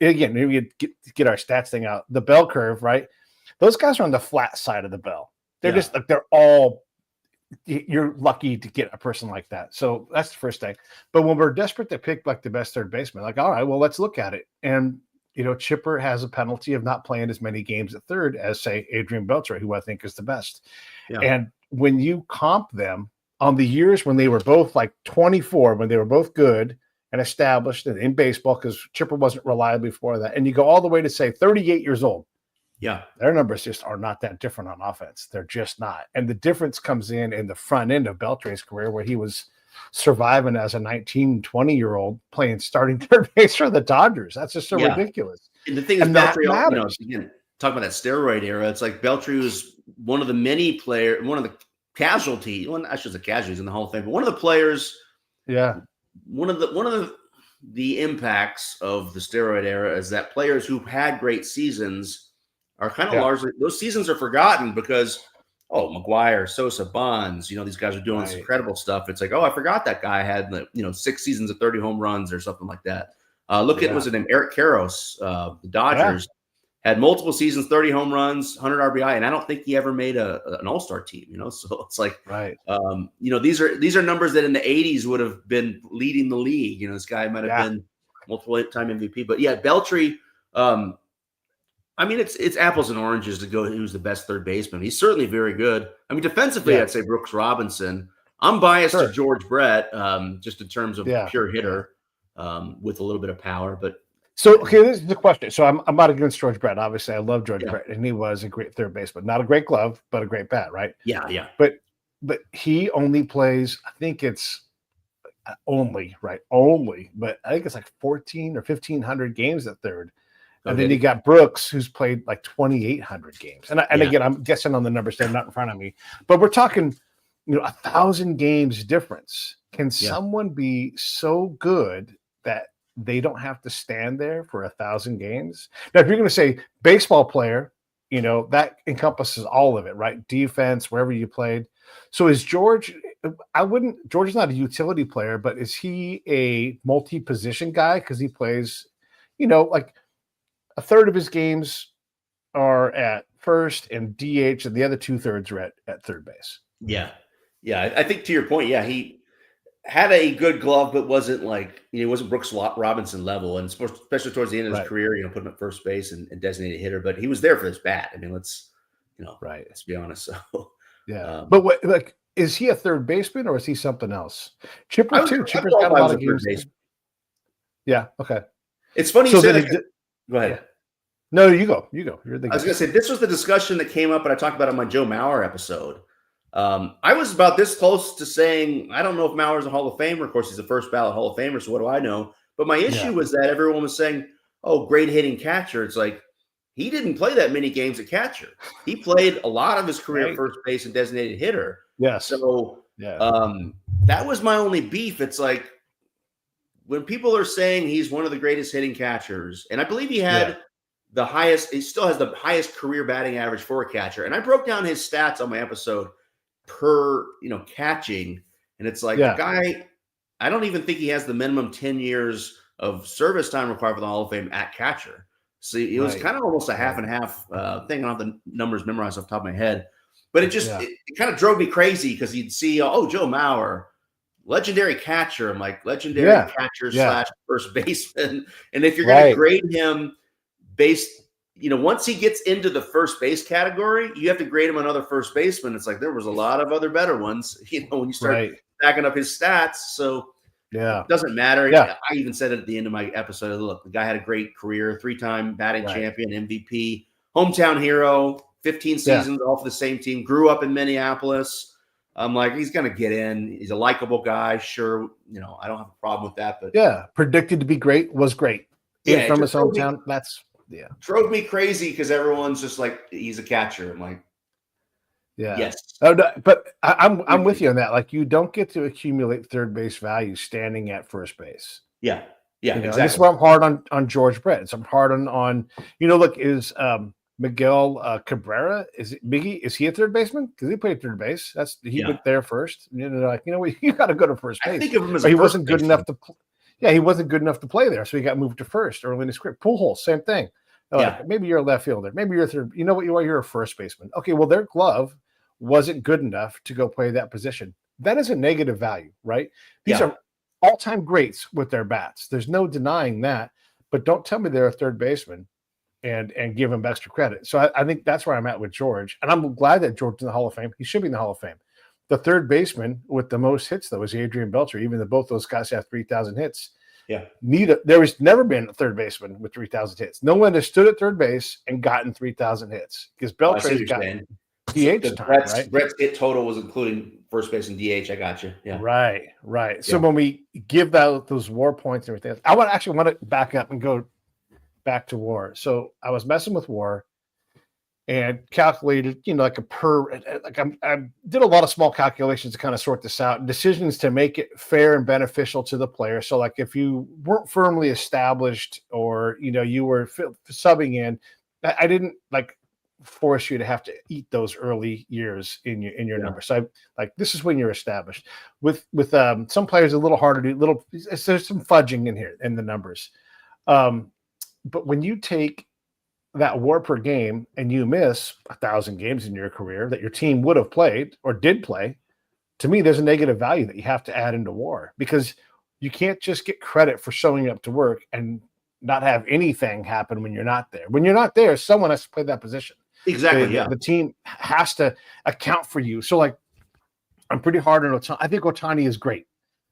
again, maybe get our stats thing out. The bell curve, right? Those guys are on the flat side of the bell. They're just like, they're all, you're lucky to get a person like that. So that's the first thing. But when we're desperate to pick like the best third baseman, like, all right, well, let's look at it. And, Chipper has a penalty of not playing as many games at third as, say, Adrian Beltre, who I think is the best. Yeah. And when you comp them on the years when they were both like 24, when they were both good and established in baseball, because Chipper wasn't reliable before that, and you go all the way to, say, 38 years old, their numbers just are not that different on offense. They're just not. And the difference comes in the front end of Beltre's career, where he was surviving as a 19, 20-year-old playing starting third base for the Dodgers. That's just so ridiculous. And the thing is, Beltre, again, talking about that steroid era, it's like Beltre was one of the many players, one of the casualties, well, I should say casualties in the Hall of Fame, but one of the players, one of the impacts of the steroid era is that players who had great seasons are kind of largely, those seasons are forgotten because, McGuire, Sosa, Bonds, these guys are doing this incredible stuff. It's like, I forgot that guy had, 6 seasons of 30 home runs or something like that. Look at, was it named Eric Karros, the Dodgers, had multiple seasons, 30 home runs, 100 RBI, and I don't think he ever made an all-star team, So it's like, these are numbers that in the 80s would have been leading the league. This guy might have been multiple-time MVP. But, Beltre, I mean, it's apples and oranges to go who's the best third baseman. He's certainly very good. I mean, defensively, Yeah, I'd say Brooks Robinson. I'm biased to sure. George Brett, just in terms of Yeah, pure yeah. hitter, with a little bit of power. But So, okay, this is the question. So I'm not against George Brett. Obviously, I love George yeah, Brett, and he was a great third baseman. Not a great glove, but a great bat, right? yeah, yeah. But he only plays, I think it's only, right? Only, but I think it's like 14 or 1,500 games at third. And then you Okay. got Brooks, who's played like 2,800 games. And Yeah, again, I'm guessing on the numbers, they're not in front of me, but we're talking, 1,000 games difference. Can yeah, someone be so good that they don't have to stand there for 1,000 games? Now, if you're going to say baseball player, that encompasses all of it, right? Defense, wherever you played. So is George? George is not a utility player, but is he a multi-position guy? Because he plays, like a third of his games are at first and DH, and the other 2/3 are at third base. yeah, yeah. I think to your point, yeah, he had a good glove, but wasn't like wasn't Brooks Robinson level, and especially towards the end of his Right. career, putting him at first base and designated hitter. But he was there for his bat. I mean, Right. let's be honest. So, Yeah. um, But what, like, is he a third baseman or is he something else? Chipper too. I Chipper's got a qualify lot as of a third games. base. Yeah. Okay. It's funny you So say then, that. Go yeah. ahead. No, you go. You go. You're the I was going guest. to say this was the discussion that came up, and I talked about it on my Joe Mauer episode. I was about this close to saying I don't know if Mauer's a Hall of Famer. Of course, he's a first ballot Hall of Famer, so what do I know? But my issue Yeah. was that everyone was saying, "Oh, great hitting catcher." It's like he didn't play that many games at catcher. He played a lot of his career at Right. first base and designated hitter. Yes. So Yeah. that was my only beef. It's like when people are saying he's one of the greatest hitting catchers, and I believe he had he still has the highest career batting average for a catcher. And I broke down his stats on my episode per, catching. And it's like the guy, I don't even think he has the minimum 10 years of service time required for the Hall of Fame at catcher. So it was kind of almost a half and half thing. I don't have the numbers memorized off the top of my head, but it kind of drove me crazy because you'd see, Joe Mauer, legendary catcher. I'm like, legendary catcher / first baseman. And if you're going to grade him based, once he gets into the first base category, you have to grade him another first baseman. It's like there was a lot of other better ones, when you start stacking up his stats. So it doesn't matter. I even said it at the end of my episode. Look, the guy had a great career, 3-time batting champion, MVP, hometown hero, 15 seasons all for the same team, grew up in Minneapolis. I'm like, he's going to get in. He's a likable guy. Sure. I don't have a problem with that, but predicted to be great, was great. From his hometown. Drove me crazy because everyone's just like, he's a catcher. I'm like, yes. Oh, no, but I'm with you on that. Like, you don't get to accumulate third base value standing at first base. Yeah. Exactly. And this is why I'm hard on George Brett. So I'm hard on look, is Miguel Cabrera, is he a third baseman? Because he played third base. He went there first. Like, what, you got to go to first base. I think of him as he wasn't good enough to. He wasn't good enough to play there, so he got moved to first early in his career. Pujols, same thing. Like, maybe you're a left fielder. Maybe you're a third. You know what you are? You're a first baseman. Okay, well, their glove wasn't good enough to go play that position. That is a negative value, right? These are all-time greats with their bats. There's no denying that. But don't tell me they're a third baseman and give him extra credit. So I think that's where I'm at with George. And I'm glad that George is in the Hall of Fame. He should be in the Hall of Fame. The third baseman with the most hits, though, is Adrian Beltre, even though both those guys have 3,000 hits. There has never been a third baseman with 3,000 hits. No one has stood at third base and gotten 3,000 hits because Beltre's got DH time, right? Brett's hit total was including first base and DH. I got you. Yeah. Right. So when we give those WAR points and everything, I want to back up and go back to WAR. So I was messing with WAR and calculated, like I did a lot of small calculations to kind of sort this out, decisions to make it fair and beneficial to the player. So like if you weren't firmly established or, you were subbing in, I didn't like force you to have to eat those early years in your number. So this is when you're established. With some players, a little harder to do. There's some fudging in here in the numbers. But when you take that WAR per game and you miss 1,000 games in your career that your team would have played or did play, to me, there's a negative value that you have to add into WAR because you can't just get credit for showing up to work and not have anything happen when you're not there. When you're not there, someone has to play that position. Exactly. The team has to account for you. So, like, I'm pretty hard on Ohtani. I think Ohtani is great,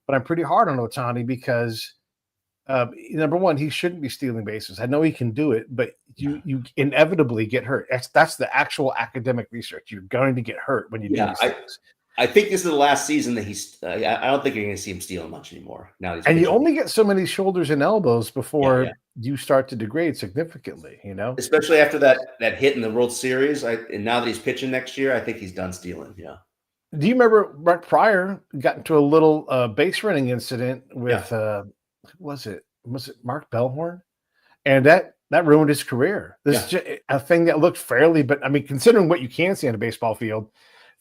but I'm pretty hard on Ohtani because number one, he shouldn't be stealing bases. I know he can do it, but you inevitably get hurt. That's the actual academic research. You're going to get hurt when you do these things. I think this is the last season that he's. I don't think you're going to see him stealing much anymore. Now, and you only get so many shoulders and elbows before you start to degrade significantly. Especially after that hit in the World Series, and now that he's pitching next year, I think he's done stealing. Yeah. Do you remember Mark Pryor got into a little base running incident with was it Mark Bellhorn, and that ruined his career. This is a thing that looked fairly, but I mean, considering what you can see on a baseball field,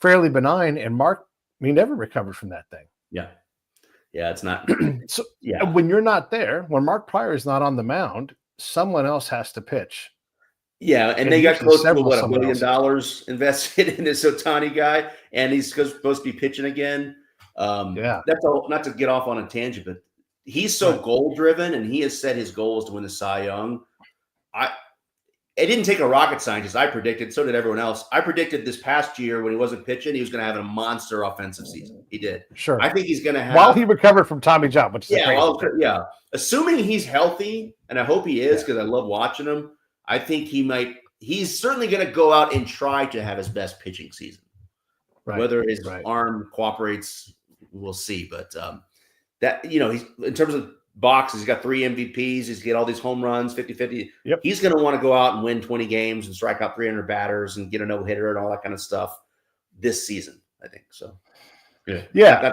fairly benign. And Mark, he never recovered from that thing. Yeah, it's not. So when you're not there, when Mark Pryor is not on the mound, someone else has to pitch. Yeah, and they got close to $1 billion invested in this Ohtani guy, and he's supposed to be pitching again. That's all. Not to get off on a tangent, but he's so goal driven, and he has set his goals to win the Cy Young. It didn't take a rocket scientist. I predicted, so did everyone else. I predicted this past year when he wasn't pitching, he was going to have a monster offensive season. He did. Sure. I think he's going to have. While he recovered from Tommy John, which is assuming he's healthy, and I hope he is because I love watching him. I think he might. He's certainly going to go out and try to have his best pitching season. Right. Whether his arm cooperates, we'll see. But that he's in terms of boxes, he's got 3 MVPs. He's got all these home runs, 50-50. Yep. He's going to want to go out and win 20 games and strike out 300 batters and get a no-hitter and all that kind of stuff this season, I think. So, yeah.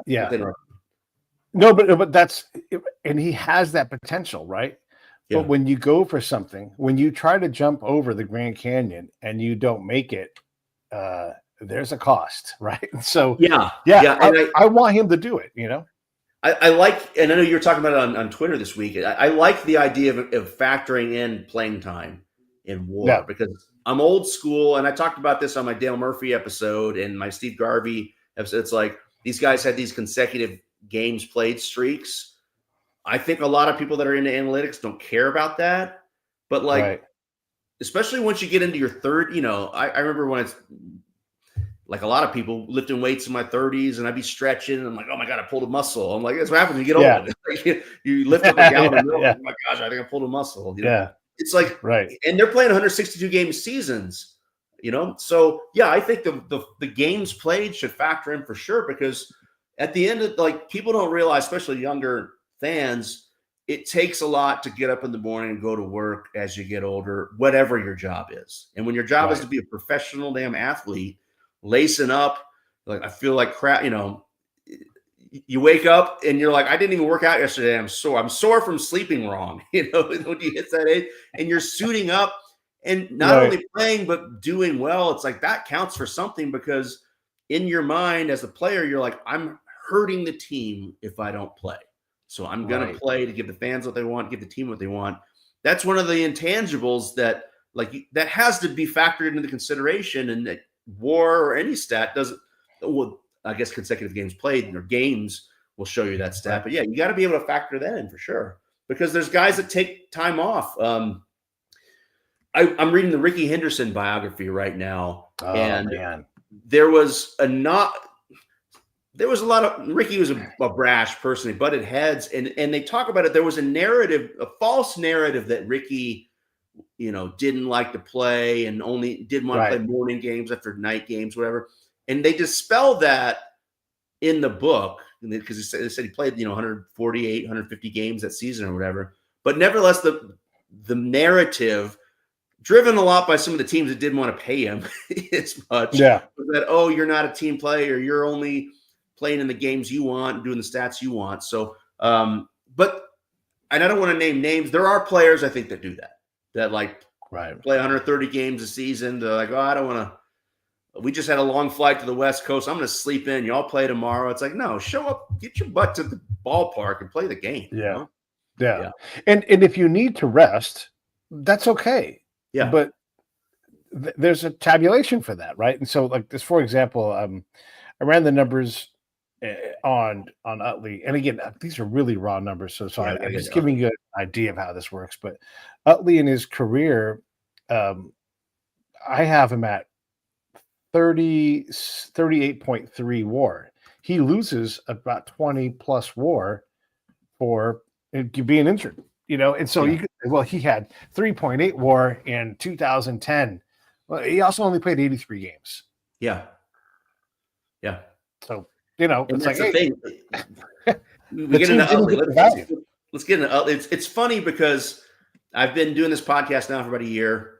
No, but that's – and he has that potential, right? Yeah. But when you go for something, when you try to jump over the Grand Canyon and you don't make it, there's a cost, right? So, I want him to do it, I like, and I know you're talking about it on Twitter this week. I like the idea of factoring in playing time in WAR because I'm old school, and I talked about this on my Dale Murphy episode and my Steve Garvey episode. It's like these guys had these consecutive games played streaks. I think a lot of people that are into analytics don't care about that, but especially once you get into your third, I remember when it's like a lot of people lifting weights in my 30s and I'd be stretching and I'm like, oh my God, I pulled a muscle. I'm like, that's what happens when you get older. Like, you lift up a gallon of milk. Oh my gosh, I think I pulled a muscle. It's like, and they're playing 162 game seasons, So I think the games played should factor in for sure, because at the end of people don't realize, especially younger fans, it takes a lot to get up in the morning and go to work as you get older, whatever your job is. And when your job is to be a professional damn athlete, lacing up, I feel like crap, you wake up and you're like, I didn't even work out yesterday. I'm sore from sleeping wrong. When you hit that age and you're suiting up and not only playing, but doing well, it's like that counts for something, because in your mind as a player, you're like, I'm hurting the team if I don't play. So I'm going to play to give the fans what they want, give the team what they want. That's one of the intangibles that has to be factored into the consideration, and that WAR or any stat doesn't. Well, I guess consecutive games played or games will show you that stat. But you got to be able to factor that in for sure, because there's guys that take time off. I'm reading the Ricky Henderson biography right now, there was a lot of Ricky was a brash person. He butted heads, and they talk about it. There was a false narrative that Ricky didn't like to play and only didn't want to play morning games after night games, whatever. And they dispel that in the book, because they said he played, 148, 150 games that season or whatever. But nevertheless, the narrative, driven a lot by some of the teams that didn't want to pay him as much, was that, you're not a team player, you're only playing in the games you want and doing the stats you want. So, and I don't want to name names. There are players I think that do that play 130 games a season. They're like, I don't want to. We just had a long flight to the West Coast. I'm going to sleep in. Y'all play tomorrow. It's like, no, show up, get your butt to the ballpark and play the game. Yeah. And if you need to rest, that's okay. Yeah. But there's a tabulation for that, right? And so, this, for example, I ran the numbers on Utley. And again, these are really raw numbers, so I'm just giving you an idea of how this works. But Utley in his career, I have him at 38.3 WAR. He loses about 20 plus WAR for being injured, and so he had 3.8 WAR in 2010. Well, he also only played 83 games. Yeah. So and it's that's like, the thing. We get into Utley. Let's get into Utley. It's funny because I've been doing this podcast now for about a year.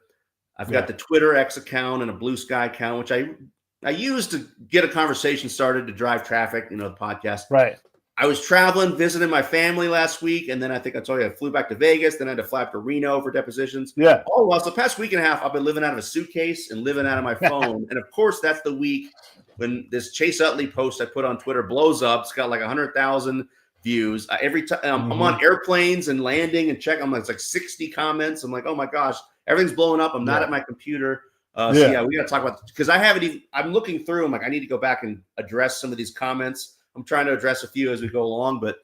I've got the Twitter X account and a Blue Sky account, which I use to get a conversation started to drive traffic, the podcast. Right. I was traveling, visiting my family last week, and then I think I told you I flew back to Vegas, then I had to fly up to Reno for depositions. Yeah. Oh, well, so the past week and a half, I've been living out of a suitcase and living out of my phone. And of course, that's the week when this Chase Utley post I put on Twitter blows up. It's got like 100,000 views. Every time I'm on airplanes and landing and check, it's like 60 comments. I'm like, oh my gosh, everything's blowing up. I'm not at my computer. So we got to talk about, because I'm looking through. I'm like, I need to go back and address some of these comments. I'm trying to address a few as we go along, but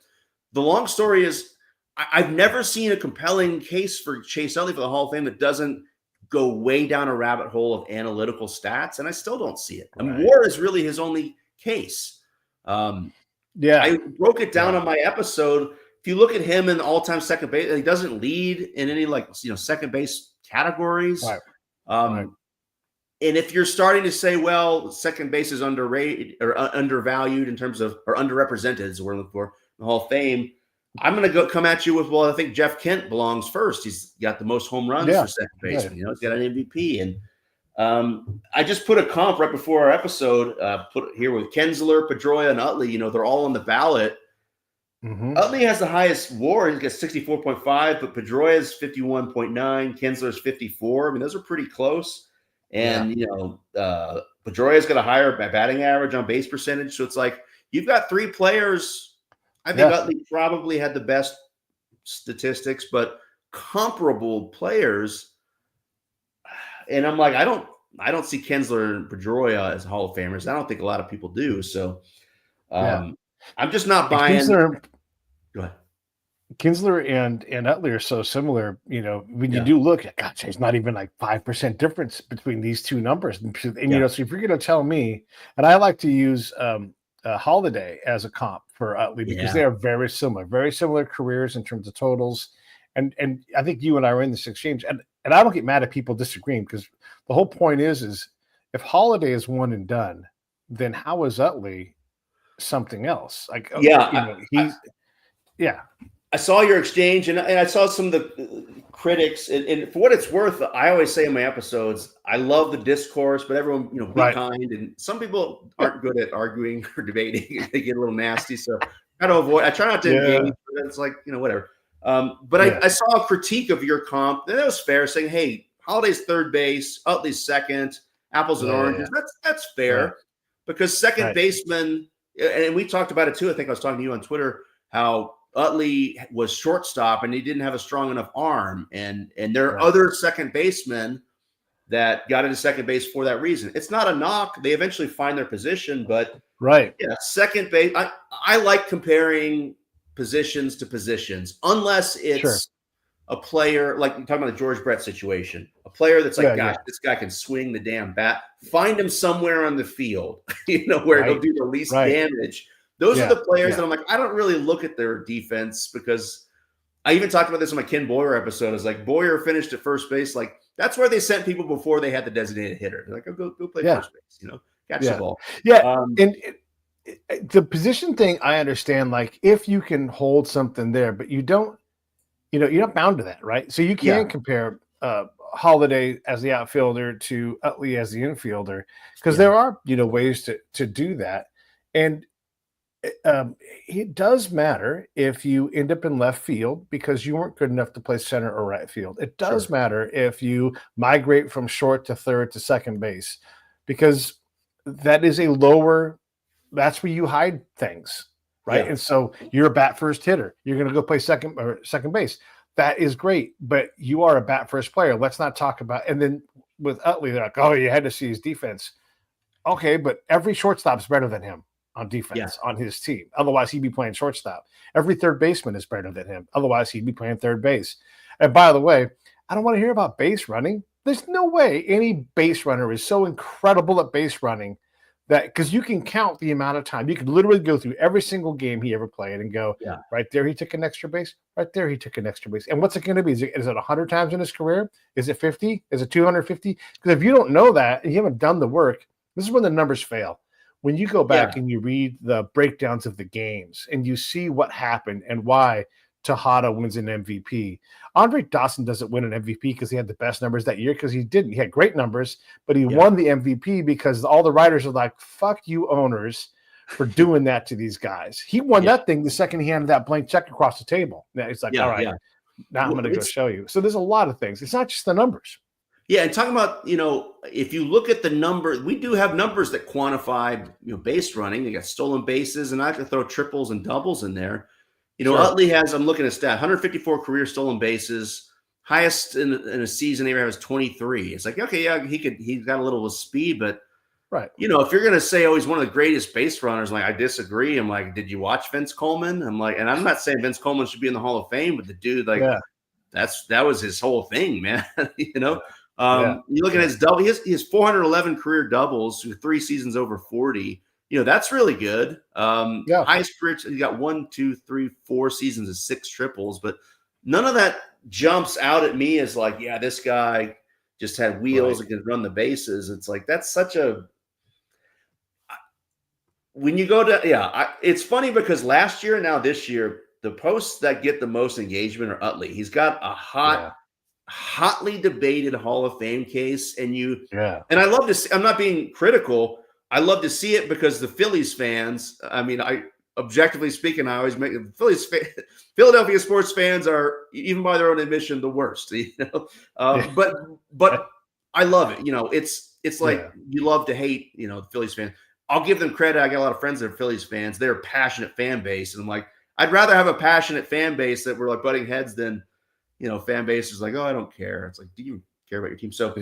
the long story is I've never seen a compelling case for Chase Utley for the Hall of Fame that doesn't go way down a rabbit hole of analytical stats, and I still don't see it. Right. WAR is really his only case. I broke it down on my episode. If you look at him in all-time second base, he doesn't lead in any second base categories. Right. And if you're starting to say, well, second base is underrated or undervalued in terms of, or underrepresented is what we're looking for, the Hall of Fame, I'm going to come at you with, well, I think Jeff Kent belongs first. He's got the most home runs for second baseman. He's got an MVP. And I just put a comp right before our episode, put it here with Kinsler, Pedroia, and Utley. They're all on the ballot. Utley has the highest WAR. He's got 64.5, but Pedroia is 51.9. Kinsler is 54. I mean, those are pretty close. And, Pedroia's got a higher batting average on base percentage. So it's like you've got three players. I think Utley probably had the best statistics, but comparable players. And I'm like, I don't see Kinsler and Pedroia as Hall of Famers. I don't think a lot of people do. So I'm just not buying. Go ahead. Kinsler and Utley are so similar, when you do look at, gosh, there's not even like 5% difference between these two numbers. And so if you're going to tell me, and I like to use Holiday as a comp for Utley because they are very similar careers in terms of totals. And I think you and I were in this exchange, and I don't get mad at people disagreeing because the whole point is if Holiday is one and done, then how is Utley something else? Like, I saw your exchange, and I saw some of the critics. And for what it's worth, I always say in my episodes, I love the discourse, but everyone, be kind. And some people aren't good at arguing or debating; they get a little nasty. So I try not to engage. But it's like whatever. I saw a critique of your comp, and that was fair, saying, "Hey, Holiday's third base, Utley's second, apples and oranges." That's fair because second baseman, and we talked about it too. I think I was talking to you on Twitter how Utley was shortstop and he didn't have a strong enough arm. And there are other second basemen that got into second base for that reason. It's not a knock. They eventually find their position, but second base, I like comparing positions to positions, unless it's a player, like you're talking about the George Brett situation, a player that's like, this guy can swing the damn bat. Find him somewhere on the field, where he'll do the least damage. Those are the players that I'm like, I don't really look at their defense because I even talked about this in my Ken Boyer episode. It's like Boyer finished at first base. Like that's where they sent people before they had the designated hitter. They're like, go play first base, catch the ball. And the position thing, I understand, like if you can hold something there, but you don't, you're not bound to that, right? So you can't compare Holiday as the outfielder to Utley as the infielder because there are, ways to do that. And it does matter if you end up in left field because you weren't good enough to play center or right field. It does matter if you migrate from short to third to second base because that is that's where you hide things, right? And so you're a bat first hitter. You're going to go play second base. That is great, but you are a bat first player. Let's not talk about. And then with Utley, they're like, oh, you had to see his defense. Okay, but every shortstop's better than him. on Yeah. defense on his team. Otherwise, he'd be playing shortstop. Every third baseman is better than him. Otherwise, he'd be playing third base. And by the way, I don't want to hear about base running. There's no way any base runner is so incredible at base running that, because you can count the amount of time. You could literally go through every single game he ever played and go, Yeah. right there, he took an extra base. Right there, he took an extra base. And what's it going to be? Is it 100 times in his career? Is it 50? Is it 250? Because if you don't know that and you haven't done the work, this is when the numbers fail. When you go back and you read the breakdowns of the games and you see what happened and why Tejada wins an MVP. Andre Dawson doesn't win an MVP because he had the best numbers that year, because he didn't. He had great numbers, but he won the MVP because all the writers are like, fuck you owners for doing that to these guys. He won that thing the second he handed that blank check across the table. Now it's like, all right, now I'm going to go show you. So there's a lot of things. It's not just the numbers. Yeah, and talking about, if you look at the number, we do have numbers that quantify, base running. You got stolen bases, and I have to throw triples and doubles in there. Utley has, I'm looking at stat, 154 career stolen bases. Highest in a season he ever has 23. It's like, okay, yeah, he's got a little speed, but right. If you're gonna say, oh, he's one of the greatest base runners, like, I disagree. I'm like, did you watch Vince Coleman? I'm like, and I'm not saying Vince Coleman should be in the Hall of Fame, but the dude, like, that was his whole thing, man. You're looking at his double. He has 411 career doubles with 3 seasons over 40. That's really good. Highest career, you got 1, 2, 3, 4 seasons of 6 triples, but none of that jumps out at me as like, yeah, this guy just had wheels and could run the bases. It's like, that's such a, when you go to, it's funny because last year and now this year, the posts that get the most engagement are Utley. He's got a hotly debated Hall of Fame case. And and I love to see, I'm not being critical. I love to see it because the Phillies fans, I mean, objectively speaking, I always make Philadelphia sports fans are, even by their own admission, the worst, but I love it. It's like, you love to hate, the Phillies fans. I'll give them credit. I got a lot of friends that are Phillies fans. They're a passionate fan base. And I'm like, I'd rather have a passionate fan base that we're like butting heads than, fan base is like, oh, I don't care. It's like, do you care about your team? So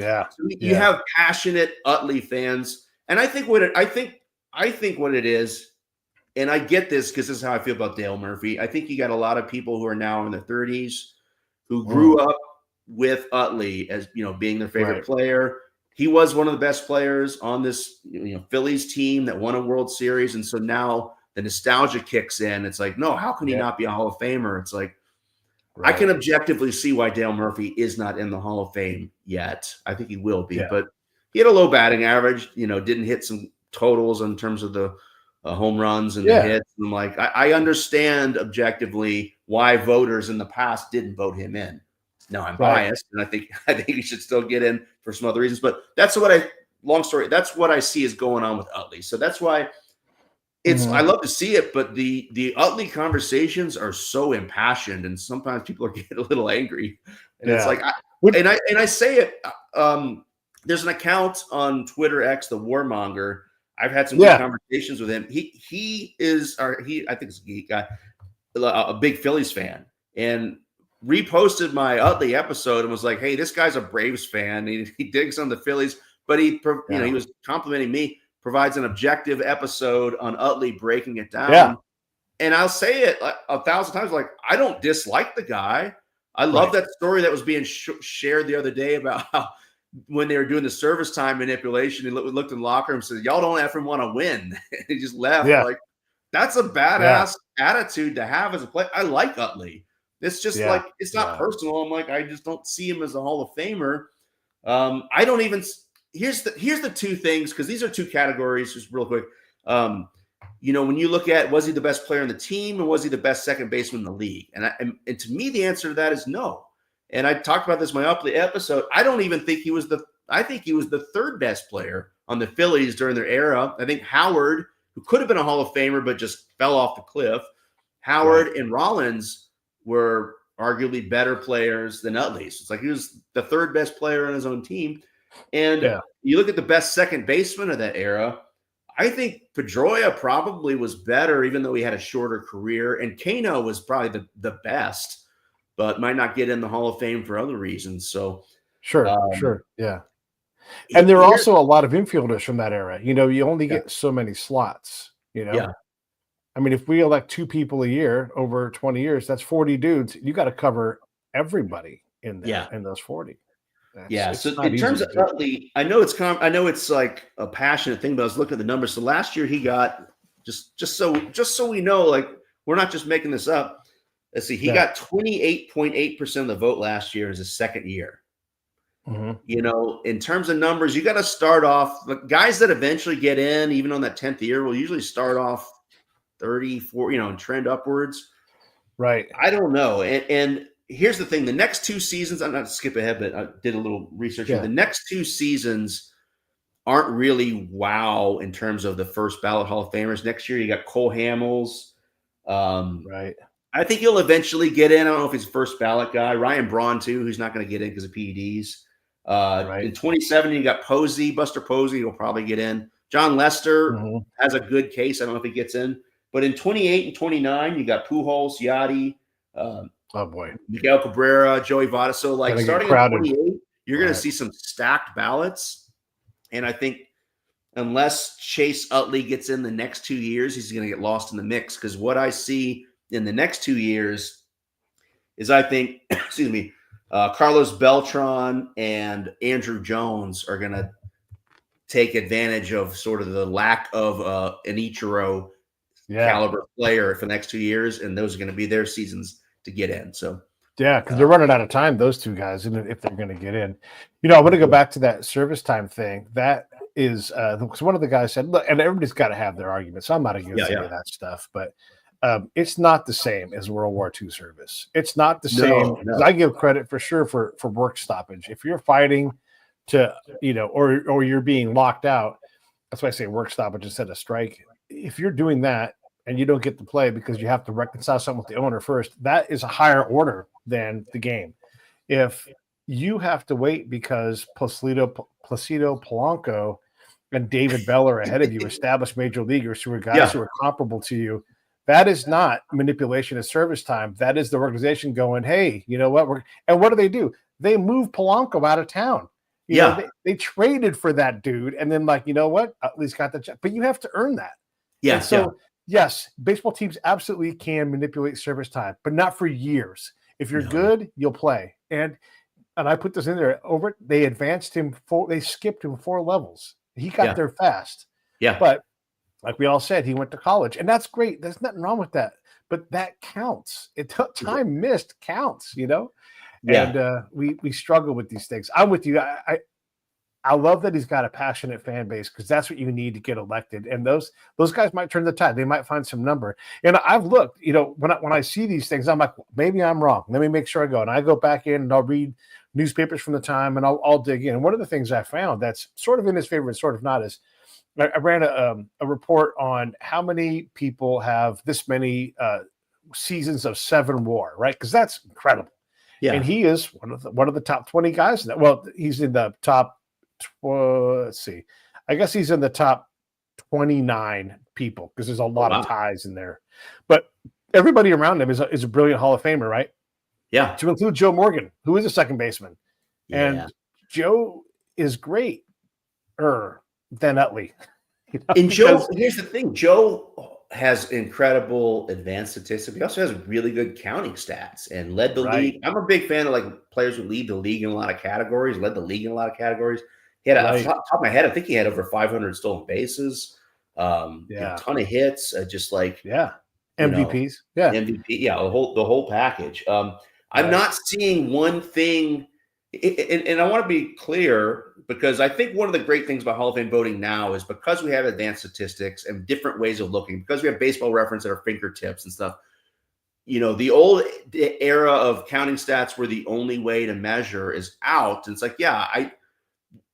you have passionate Utley fans. And I think what it is, and I get this because this is how I feel about Dale Murphy. I think you got a lot of people who are now in their 30s who grew up with Utley as, being their favorite player. He was one of the best players on this, Phillies team that won a World Series. And so now the nostalgia kicks in. It's like, no, how can he not be a Hall of Famer? It's like, I can objectively see why Dale Murphy is not in the Hall of Fame yet. I think he will be, but he had a low batting average, didn't hit some totals in terms of the home runs and the hits. And I'm like, I understand objectively why voters in the past didn't vote him in. Now I'm biased, and I think he should still get in for some other reasons. But that's what long story, that's what I see is going on with Utley. So that's why I love to see it, but the Utley conversations are so impassioned, and sometimes people are getting a little angry. And it's like, I say it. There's an account on Twitter X, the Warmonger. I've had some good conversations with him. I think it's a geek guy, a big Phillies fan, and reposted my Utley episode and was like, "Hey, this guy's a Braves fan. He digs on the Phillies, but he was complimenting me. Provides an objective episode on Utley, breaking it down." Yeah. And I'll say it 1,000 times. Like, I don't dislike the guy. I love that story that was being shared the other day about how, when they were doing the service time manipulation, he looked in the locker room and said, "Y'all don't ever want to win." He just left. Like, that's a badass attitude to have as a player. I like Utley. It's just like, it's not personal. I'm like, I just don't see him as a Hall of Famer. I don't even. Here's the two things, because these are two categories, just real quick. When you look at, was he the best player on the team, and was he the best second baseman in the league? And to me, the answer to that is no. And I talked about this in my Utley episode. I don't even think he was I think he was the third best player on the Phillies during their era. I think Howard, who could have been a Hall of Famer but just fell off the cliff, Howard and Rollins were arguably better players than Utley. So it's like he was the third best player on his own team. And you look at the best second baseman of that era, I think Pedroia probably was better, even though he had a shorter career. And Kano was probably the best, but might not get in the Hall of Fame for other reasons. So sure. And there are also a lot of infielders from that era. You only get so many slots. You know, Yeah. I mean, if we elect 2 people a year over 20 years, that's 40 dudes. You got to cover everybody in there Yeah. in those 40. Yeah. It's So not in easy terms to of do. Utley, I know it's like a passionate thing, but I was looking at the numbers. So last year he got just so we know, like we're not just making this up. Let's see, he Yeah. got 28.8% of the vote last year as his second year. Mhm. You know, in terms of numbers, you got to start off. The guys that eventually get in, even on that 10th year, will usually start off 34, and trend upwards. Right. I don't know. And here's the thing: the next 2 seasons, I'm not to skip ahead, but I did a little research here. Yeah. The next 2 seasons aren't really wow in terms of the first ballot Hall of Famers. Next year, you got Cole Hamels. Um, Right. I think he'll eventually get in. I don't know if he's a first ballot guy. Ryan Braun, too, who's not going to get in because of PEDs. Right. In 2070, you got Posey, Buster Posey, who'll probably get in. John Lester Mhm. has a good case. I don't know if he gets in. But in 28 and 29, you got Pujols, Yachty, uh, Oh boy. Miguel Cabrera, Joey Votto. So, like, Gonna get starting in crowded. 28, you're going to Right. see some stacked ballots. And I think unless Chase Utley gets in the next 2 years, he's going to get lost in the mix. Because what I see in the next 2 years is I think, excuse me, Carlos Beltran and Andrew Jones are going to take advantage of sort of the lack of an Ichiro Yeah. caliber player for the next 2 years, and those are going to be their seasons to get in. So, Yeah, because they're running out of time, those 2 guys, and if they're going to get in. I want to go back to that service time thing. That is because one of the guys said, look, and everybody's got to have their arguments. I'm not against any of that stuff, but it's not the same as World War II service. It's not the same. no, I give credit for sure for work stoppage. If you're fighting to, or you're being locked out, that's why I say work stoppage instead of strike. If you're doing that and you don't get to play because you have to reconcile something with the owner first, that is a higher order than the game. If you have to wait because Placido Polanco and David Bell are ahead of you, established major leaguers who are guys who are comparable to you, that is not manipulation of service time. That is the organization going, hey, you know what? And what do? They move Polanco out of town. They traded for that dude, and then like, you know what? At least got the check, but you have to earn that. Yeah. And so, yes, baseball teams absolutely can manipulate service time, but not for years. If you're good, you'll play. And I put this in there. They advanced him they skipped him 4 levels. He got there fast. Yeah. But like we all said, he went to college, and that's great. There's nothing wrong with that. But that counts. Time missed counts, Yeah. And we struggle with these things. I'm with you. I love that he's got a passionate fan base because that's what you need to get elected. And those guys might turn the tide. They might find some number. And I've looked, when I see these things, I'm like, maybe I'm wrong. Let me make sure I go. And I go back in and I'll read newspapers from the time and I'll dig in. And one of the things I found that's sort of in his favor and sort of not is I ran a report on how many people have this many seasons of 7 WAR, right? Because that's incredible. Yeah. And he is one of the top 20 guys in that. Well, he's in the top. Let's see. I guess he's in the top 29 people because there's a lot of ties in there. But everybody around him is a brilliant Hall of Famer, right? Yeah. To include Joe Morgan, who is a second baseman. Yeah. And Joe is great than Utley. And Joe, here's the thing. Joe has incredible advanced statistics. He also has really good counting stats and led the league. I'm a big fan of like players who lead the league in a lot of categories, led the league in a lot of categories. He had off the top of my head, I think he had over 500 stolen bases, a ton of hits, just like MVPs, MVP, the whole package. I'm not seeing one thing, and I want to be clear because I think one of the great things about Hall of Fame voting now is because we have advanced statistics and different ways of looking, because we have Baseball Reference at our fingertips and stuff. The old era of counting stats where the only way to measure is out. And it's like,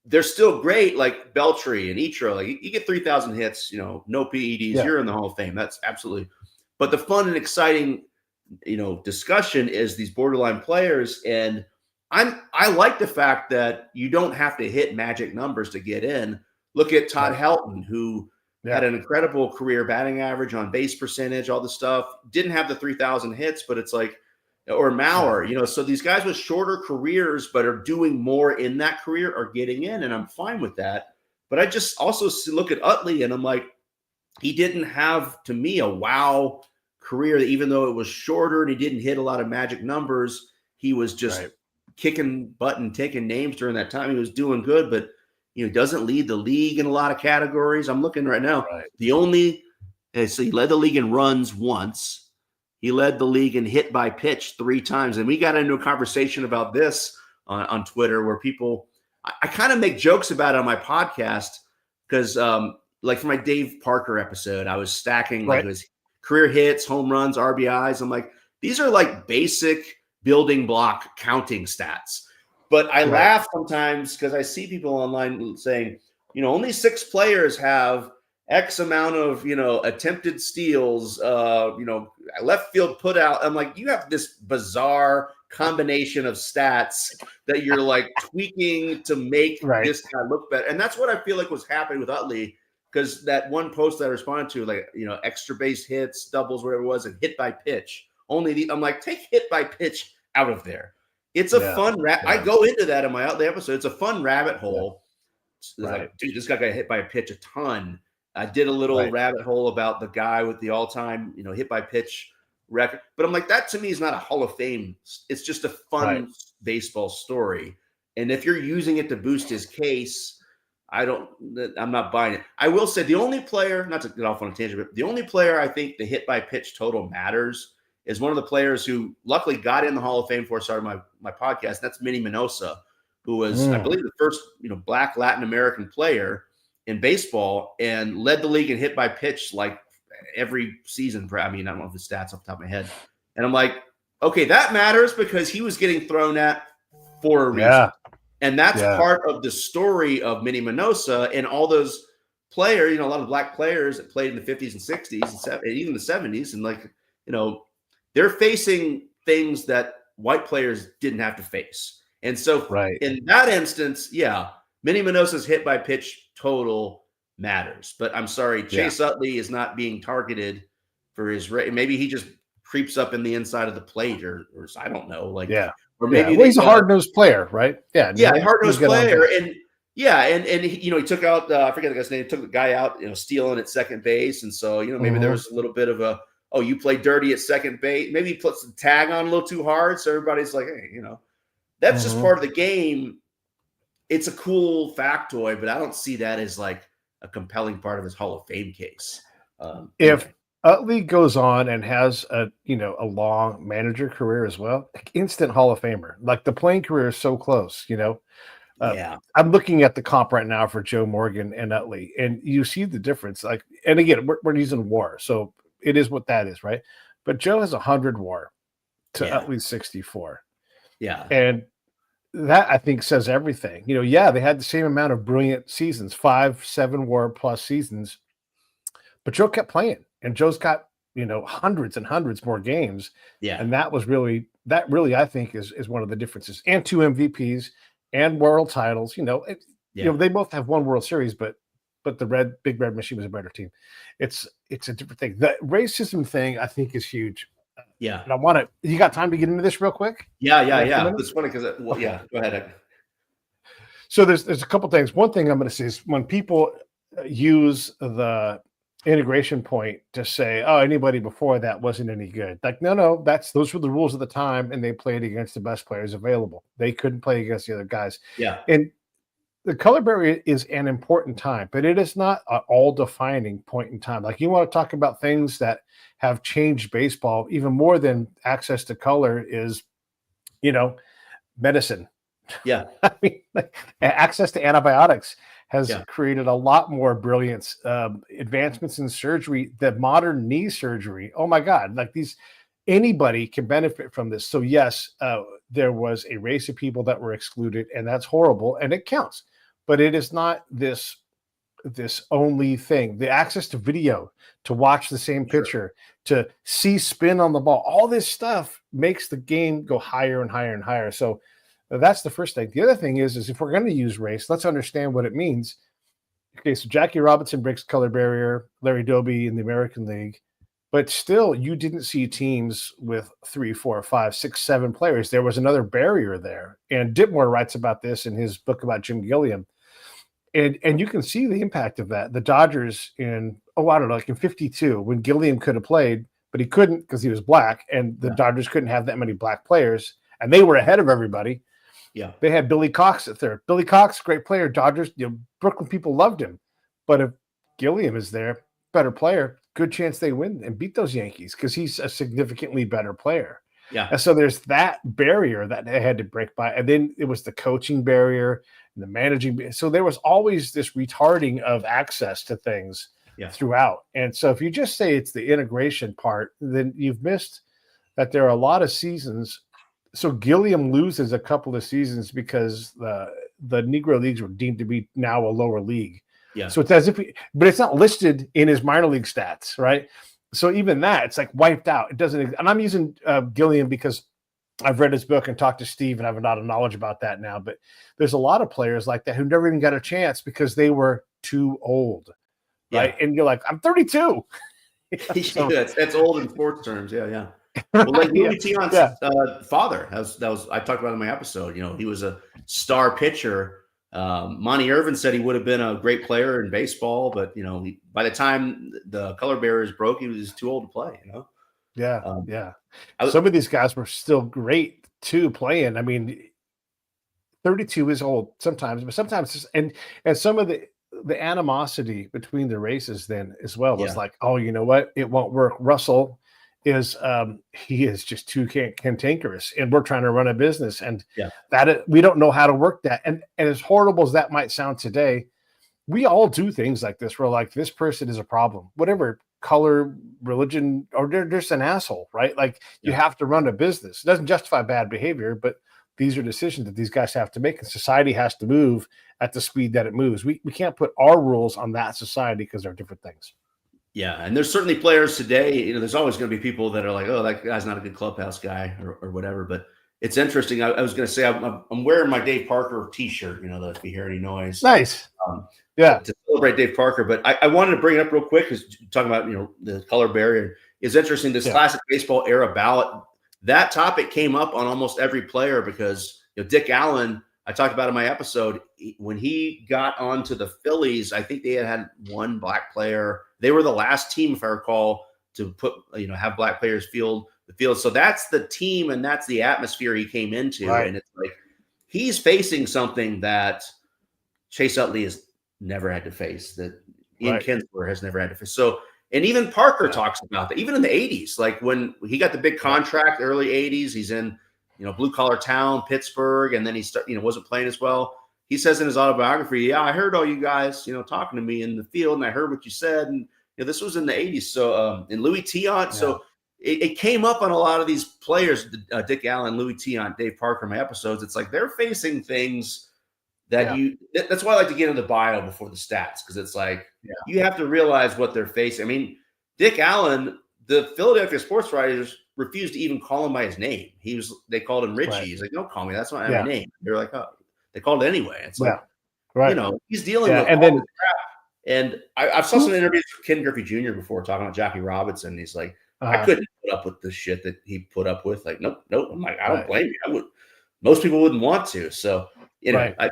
they're still great, like Beltry and Ichiro. Like you get 3,000 hits, no PEDs, you're in the Hall of Fame. That's absolutely. But the fun and exciting, discussion is these borderline players, and I like the fact that you don't have to hit magic numbers to get in. Look at Todd Helton, who had an incredible career batting average, on base percentage, all the stuff. Didn't have the 3,000 hits, but it's like. Or Mauer, so these guys with shorter careers but are doing more in that career are getting in, and I'm fine with that. But I just also look at Utley and I'm like, he didn't have, to me, a wow career. Even though it was shorter and he didn't hit a lot of magic numbers, he was just kicking butt and taking names during that time. He was doing good, but doesn't lead the league in a lot of categories. I'm looking right now. The only so he led the league in runs once. He led the league in hit by pitch 3 times. And we got into a conversation about this on Twitter where people, I kind of make jokes about it on my podcast because like for my Dave Parker episode, I was stacking like his career hits, home runs, RBIs. I'm like, these are like basic building block counting stats. But I laugh sometimes because I see people online saying, only 6 players have X amount of, attempted steals, left field put out. I'm like, you have this bizarre combination of stats that you're like tweaking to make this guy look better. And that's what I feel like was happening with Utley, because that one post that I responded to, like, extra base hits, doubles, whatever it was, and hit by pitch. I'm like, take hit by pitch out of there. It's a fun I go into that in my Utley episode. It's a fun rabbit hole. Like, dude, this guy got hit by a pitch a ton. I did a little rabbit hole about the guy with the all-time, hit by pitch record. But I'm like, that to me is not a Hall of Fame. It's just a fun baseball story. And if you're using it to boost his case, I'm not buying it. I will say the only player, not to get off on a tangent, but the only player I think the hit by pitch total matters is one of the players who luckily got in the Hall of Fame before I started my podcast. That's Minnie Minoso, who was, I believe, the first, Black Latin American player in baseball and led the league in hit by pitch like every season. I mean, I don't know the stats off the top of my head. And I'm like, okay, that matters because he was getting thrown at for a reason. And that's part of the story of Minnie Minoso and all those players, a lot of Black players that played in the 50s and 60s and even the 70s. And like, they're facing things that white players didn't have to face. And so in that instance, Minnie Minoso's hit by pitch total matters. But I'm sorry, Chase Utley is not being targeted for his rate. Maybe he just creeps up in the inside of the plate or I don't know. Like, or maybe he's a hard-nosed player, right? Hard-nosed player. And he took out, I forget the guy's name, took the guy out, stealing at second base. And so, maybe there was a little bit of you play dirty at second base. Maybe he puts the tag on a little too hard. So everybody's like, hey, that's just part of the game. It's a cool factoid, but I don't see that as like a compelling part of his Hall of Fame case. If Utley goes on and has a long manager career as well, instant Hall of Famer. Like the playing career is so close, I'm looking at the comp right now for Joe Morgan and Utley, and you see the difference. Like, and again, we're using WAR, so it is what that is, right? But Joe has 100 WAR to Utley's 64. Yeah, and that I think says everything. They had the same amount of brilliant seasons, 5-7 WAR plus seasons, but Joe kept playing, and Joe's got hundreds and hundreds more games. And that really I think is one of the differences. And 2 MVPs and world titles. They both have 1 World Series, but the Big Red Machine was a better team. It's a different thing. The racism thing I think is huge. Yeah. And you got time to get into this real quick? Yeah. It's funny because, go ahead. So there's a couple things. One thing I'm going to say is when people use the integration point to say, oh, anybody before that wasn't any good. Like, no, those were the rules at the time, and they played against the best players available. They couldn't play against the other guys. Yeah. And the color barrier is an important time, but it is not an all-defining point in time. Like, you want to talk about things that have changed baseball even more than access to color is, medicine. Yeah. I mean, access to antibiotics has created a lot more brilliance, advancements in surgery, the modern knee surgery. Oh my God. Like anybody can benefit from this. So yes, there was a race of people that were excluded, and that's horrible, and it counts, but it is not this only thing. The access to video, to watch the same pitcher, to see spin on the ball, all this stuff makes the game go higher and higher and higher. So that's the first thing. The other thing is if we're going to use race, let's understand what it means. Okay, so Jackie Robinson breaks color barrier, Larry Doby in the American League, but still you didn't see teams with 3, 4, 5, 6, 7 players. There was another barrier there. And Ditmore writes about this in his book about Jim Gilliam. And you can see the impact of that. The Dodgers in, I don't know, like in 52, when Gilliam could have played, but he couldn't because he was black, and the Dodgers couldn't have that many black players, and they were ahead of everybody. Yeah. They had Billy Cox at third. Billy Cox, great player. Dodgers, Brooklyn people loved him. But if Gilliam is there, better player, good chance they win and beat those Yankees because he's a significantly better player. Yeah. And so there's that barrier that they had to break by. And then it was the coaching barrier and the managing. So there was always this retarding of access to things throughout. And so if you just say it's the integration part, then you've missed that there are a lot of seasons. So Gilliam loses a couple of seasons because the Negro Leagues were deemed to be now a lower league. Yeah. So it's as if, but it's not listed in his minor league stats, right? So even that, it's like wiped out. It doesn't, and I'm using Gilliam because I've read his book and talked to Steve, and I have a lot of knowledge about that now. But there's a lot of players like that who never even got a chance because they were too old, right? And you're like, I'm 32. So, that's old in sports terms. Yeah. Well, like Louis Tion's father, that was I talked about in my episode. He was a star pitcher. Monty Irvin said he would have been a great player in baseball, but by the time the color barriers broke, he was too old to play. Some of these guys were still great too playing. I mean, 32 is old sometimes, but sometimes, and some of the animosity between the races then as well was like, oh, you know what, it won't work. Russell is he is just too cantankerous, and we're trying to run a business, and that we don't know how to work that. And as horrible as that might sound today, we all do things like this. We're like, this person is a problem, whatever color, religion, or they're just an asshole, right? Like you have to run a business. It doesn't justify bad behavior, but these are decisions that these guys have to make, and society has to move at the speed that it moves. We can't put our rules on that society because they're different things. Yeah, and there's certainly players today. There's always going to be people that are like, "Oh, that guy's not a good clubhouse guy," or whatever. But it's interesting. I was going to say I'm wearing my Dave Parker T-shirt. That if you hear any noise, nice. To celebrate Dave Parker. But I wanted to bring it up real quick because talking about the color barrier is interesting. This classic baseball era ballot, that topic came up on almost every player because Dick Allen. I talked about in my episode when he got onto the Phillies. I think they had one black player. They were the last team, if I recall, to put have black players field the field. So that's the team and that's the atmosphere he came into. Right. And it's like he's facing something that Chase Utley has never had to face, that Ian Kinsler has never had to face. So, and even Parker talks about that. Even in the 80s, like when he got the big contract, early 80s, he's in blue collar town, Pittsburgh, and then he wasn't playing as well. He says in his autobiography, I heard all you guys, talking to me in the field, and I heard what you said. And this was in the 80s. So in Louis Tion, so it came up on a lot of these players, Dick Allen, Louis Tion, Dave Parker, my episodes. It's like they're facing things that that's why I like to get into the bio before the stats, because it's like you have to realize what they're facing. I mean, Dick Allen, the Philadelphia sports writers refused to even call him by his name. They called him Richie. He's like, don't call me. That's not my name. They're like, oh, they called it anyway. It's like, he's dealing with all this crap. And I've saw some interviews with Ken Griffey Jr. before talking about Jackie Robinson. He's like, I couldn't put up with the shit that he put up with. Like, nope. I'm like, I don't blame you. Most people wouldn't want to. So, it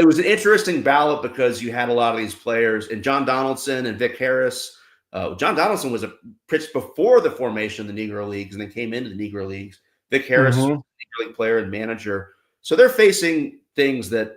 was an interesting ballot because you had a lot of these players, and John Donaldson and Vic Harris. John Donaldson was pitched before the formation of the Negro Leagues and then came into the Negro Leagues. Vic Harris was a Negro League player and manager. So they're facing things that,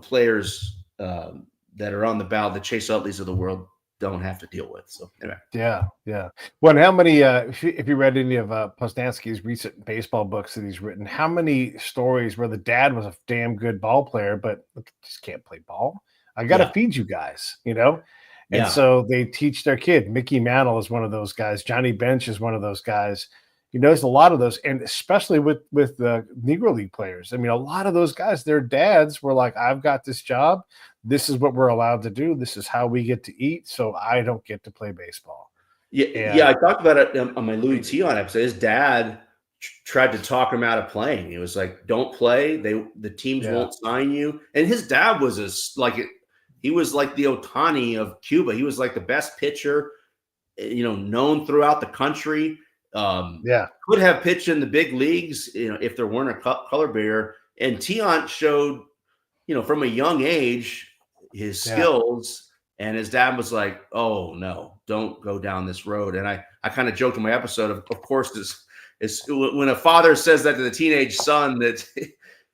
players that are on the ballot, the Chase Utleys of the world, don't have to deal with. So anyway. Yeah. Well, and how many, if you read any of Poznansky's recent baseball books that he's written, how many stories where the dad was a damn good ball player, but just can't play ball? I got to feed you guys, And so they teach their kid. Mickey Mantle is one of those guys. Johnny Bench is one of those guys. There's a lot of those, and especially with the Negro League players. I mean, a lot of those guys, their dads were like, I've got this job. This is what we're allowed to do. This is how we get to eat. So I don't get to play baseball. Yeah, I talked about it on my Louis Tion episode. His dad tried to talk him out of playing. He was like, don't play. The teams won't sign you. And his dad was he was like the Ohtani of Cuba. He was like the best pitcher, known throughout the country. Could have pitched in the big leagues, if there weren't a color barrier. And Tion showed from a young age, his skills, and his dad was like, "Oh no, don't go down this road." And I kind of joked in my episode, of course, is when a father says that to the teenage son, that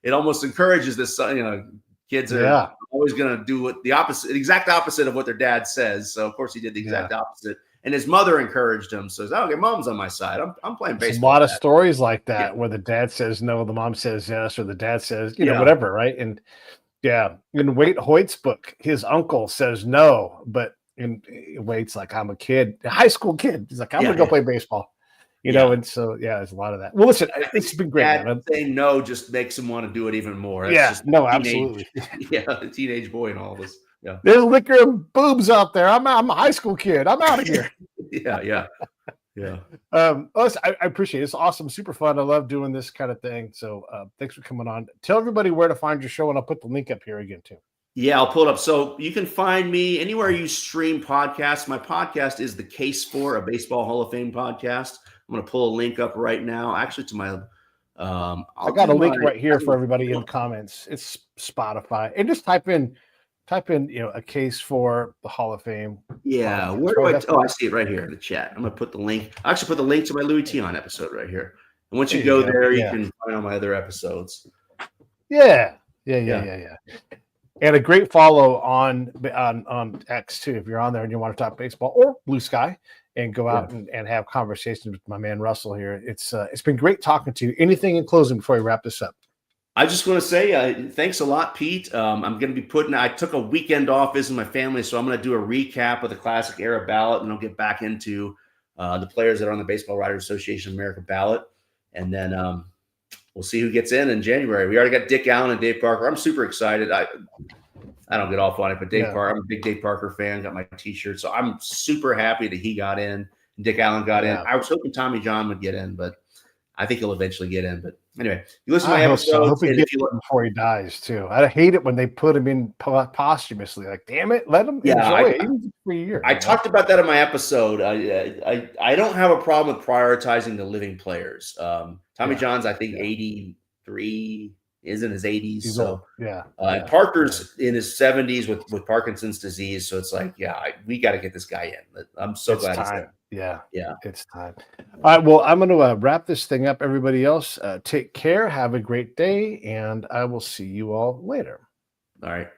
it almost encourages this son. Kids are always going to do what the exact opposite of what their dad says. So of course he did the exact opposite. And his mother encouraged him. So, okay, mom's on my side. I'm playing baseball. A lot of stories like that where the dad says no, the mom says yes, or the dad says, whatever, right? And in Wade Hoyt's book, his uncle says no, but Wade's like, I'm a kid, a high school kid. He's like, I'm gonna go play baseball. And so there's a lot of that. Well, listen, it's been great. Saying no just makes him want to do it even more. That's absolutely. The teenage boy and all of us. Yeah. There's liquor and boobs out there. I'm a high school kid. I'm out of here. Yeah. Listen, I appreciate it. It's awesome, super fun. I love doing this kind of thing. So thanks for coming on. Tell everybody where to find your show, and I'll put the link up here again too. Yeah, I'll pull it up. So you can find me anywhere you stream podcasts. My podcast is The Case for, a Baseball Hall of Fame podcast. I'm going to pull a link up right now, actually, to my I got a link right here for everybody in the comments. It's Spotify, and just type in a case for the Hall of Fame. Yeah, where do I see it right here in the chat. I'm gonna put the link. I actually put the link to my Louis Tion episode right here. And once you go there, you can find all my other episodes. Yeah. And a great follow on X too, if you're on there and you want to talk baseball, or Blue Sky, and go out and have conversations with my man Russell here. It's been great talking to you. Anything in closing before we wrap this up? I just want to say thanks a lot, Pete. I'm going to be I took a weekend off visiting my family, so I'm going to do a recap of the Classic Era ballot, and I'll get back into the players that are on the Baseball Writers Association of America ballot. And then we'll see who gets in January. We already got Dick Allen and Dave Parker. I'm super excited. I don't get off on it, but Parker, I'm a big Dave Parker fan, got my t-shirt. So I'm super happy that he got in and Dick Allen got in. I was hoping Tommy John would get in, but I think he'll eventually get in. But anyway, you listen to my episode. I hope he gets it before he dies too. I hate it when they put him in posthumously. Like, damn it, let him enjoy it even for a year. I talked about that in my episode. I don't have a problem with prioritizing the living players. Tommy John's, I think, 83, is in his 80s. He's so old. Parker's in his 70s with Parkinson's disease. So it's like, we got to get this guy in. I'm so glad he's there. Yeah, it's time. All right, well, I'm going to wrap this thing up. Everybody else, take care. Have a great day, and I will see you all later. All right.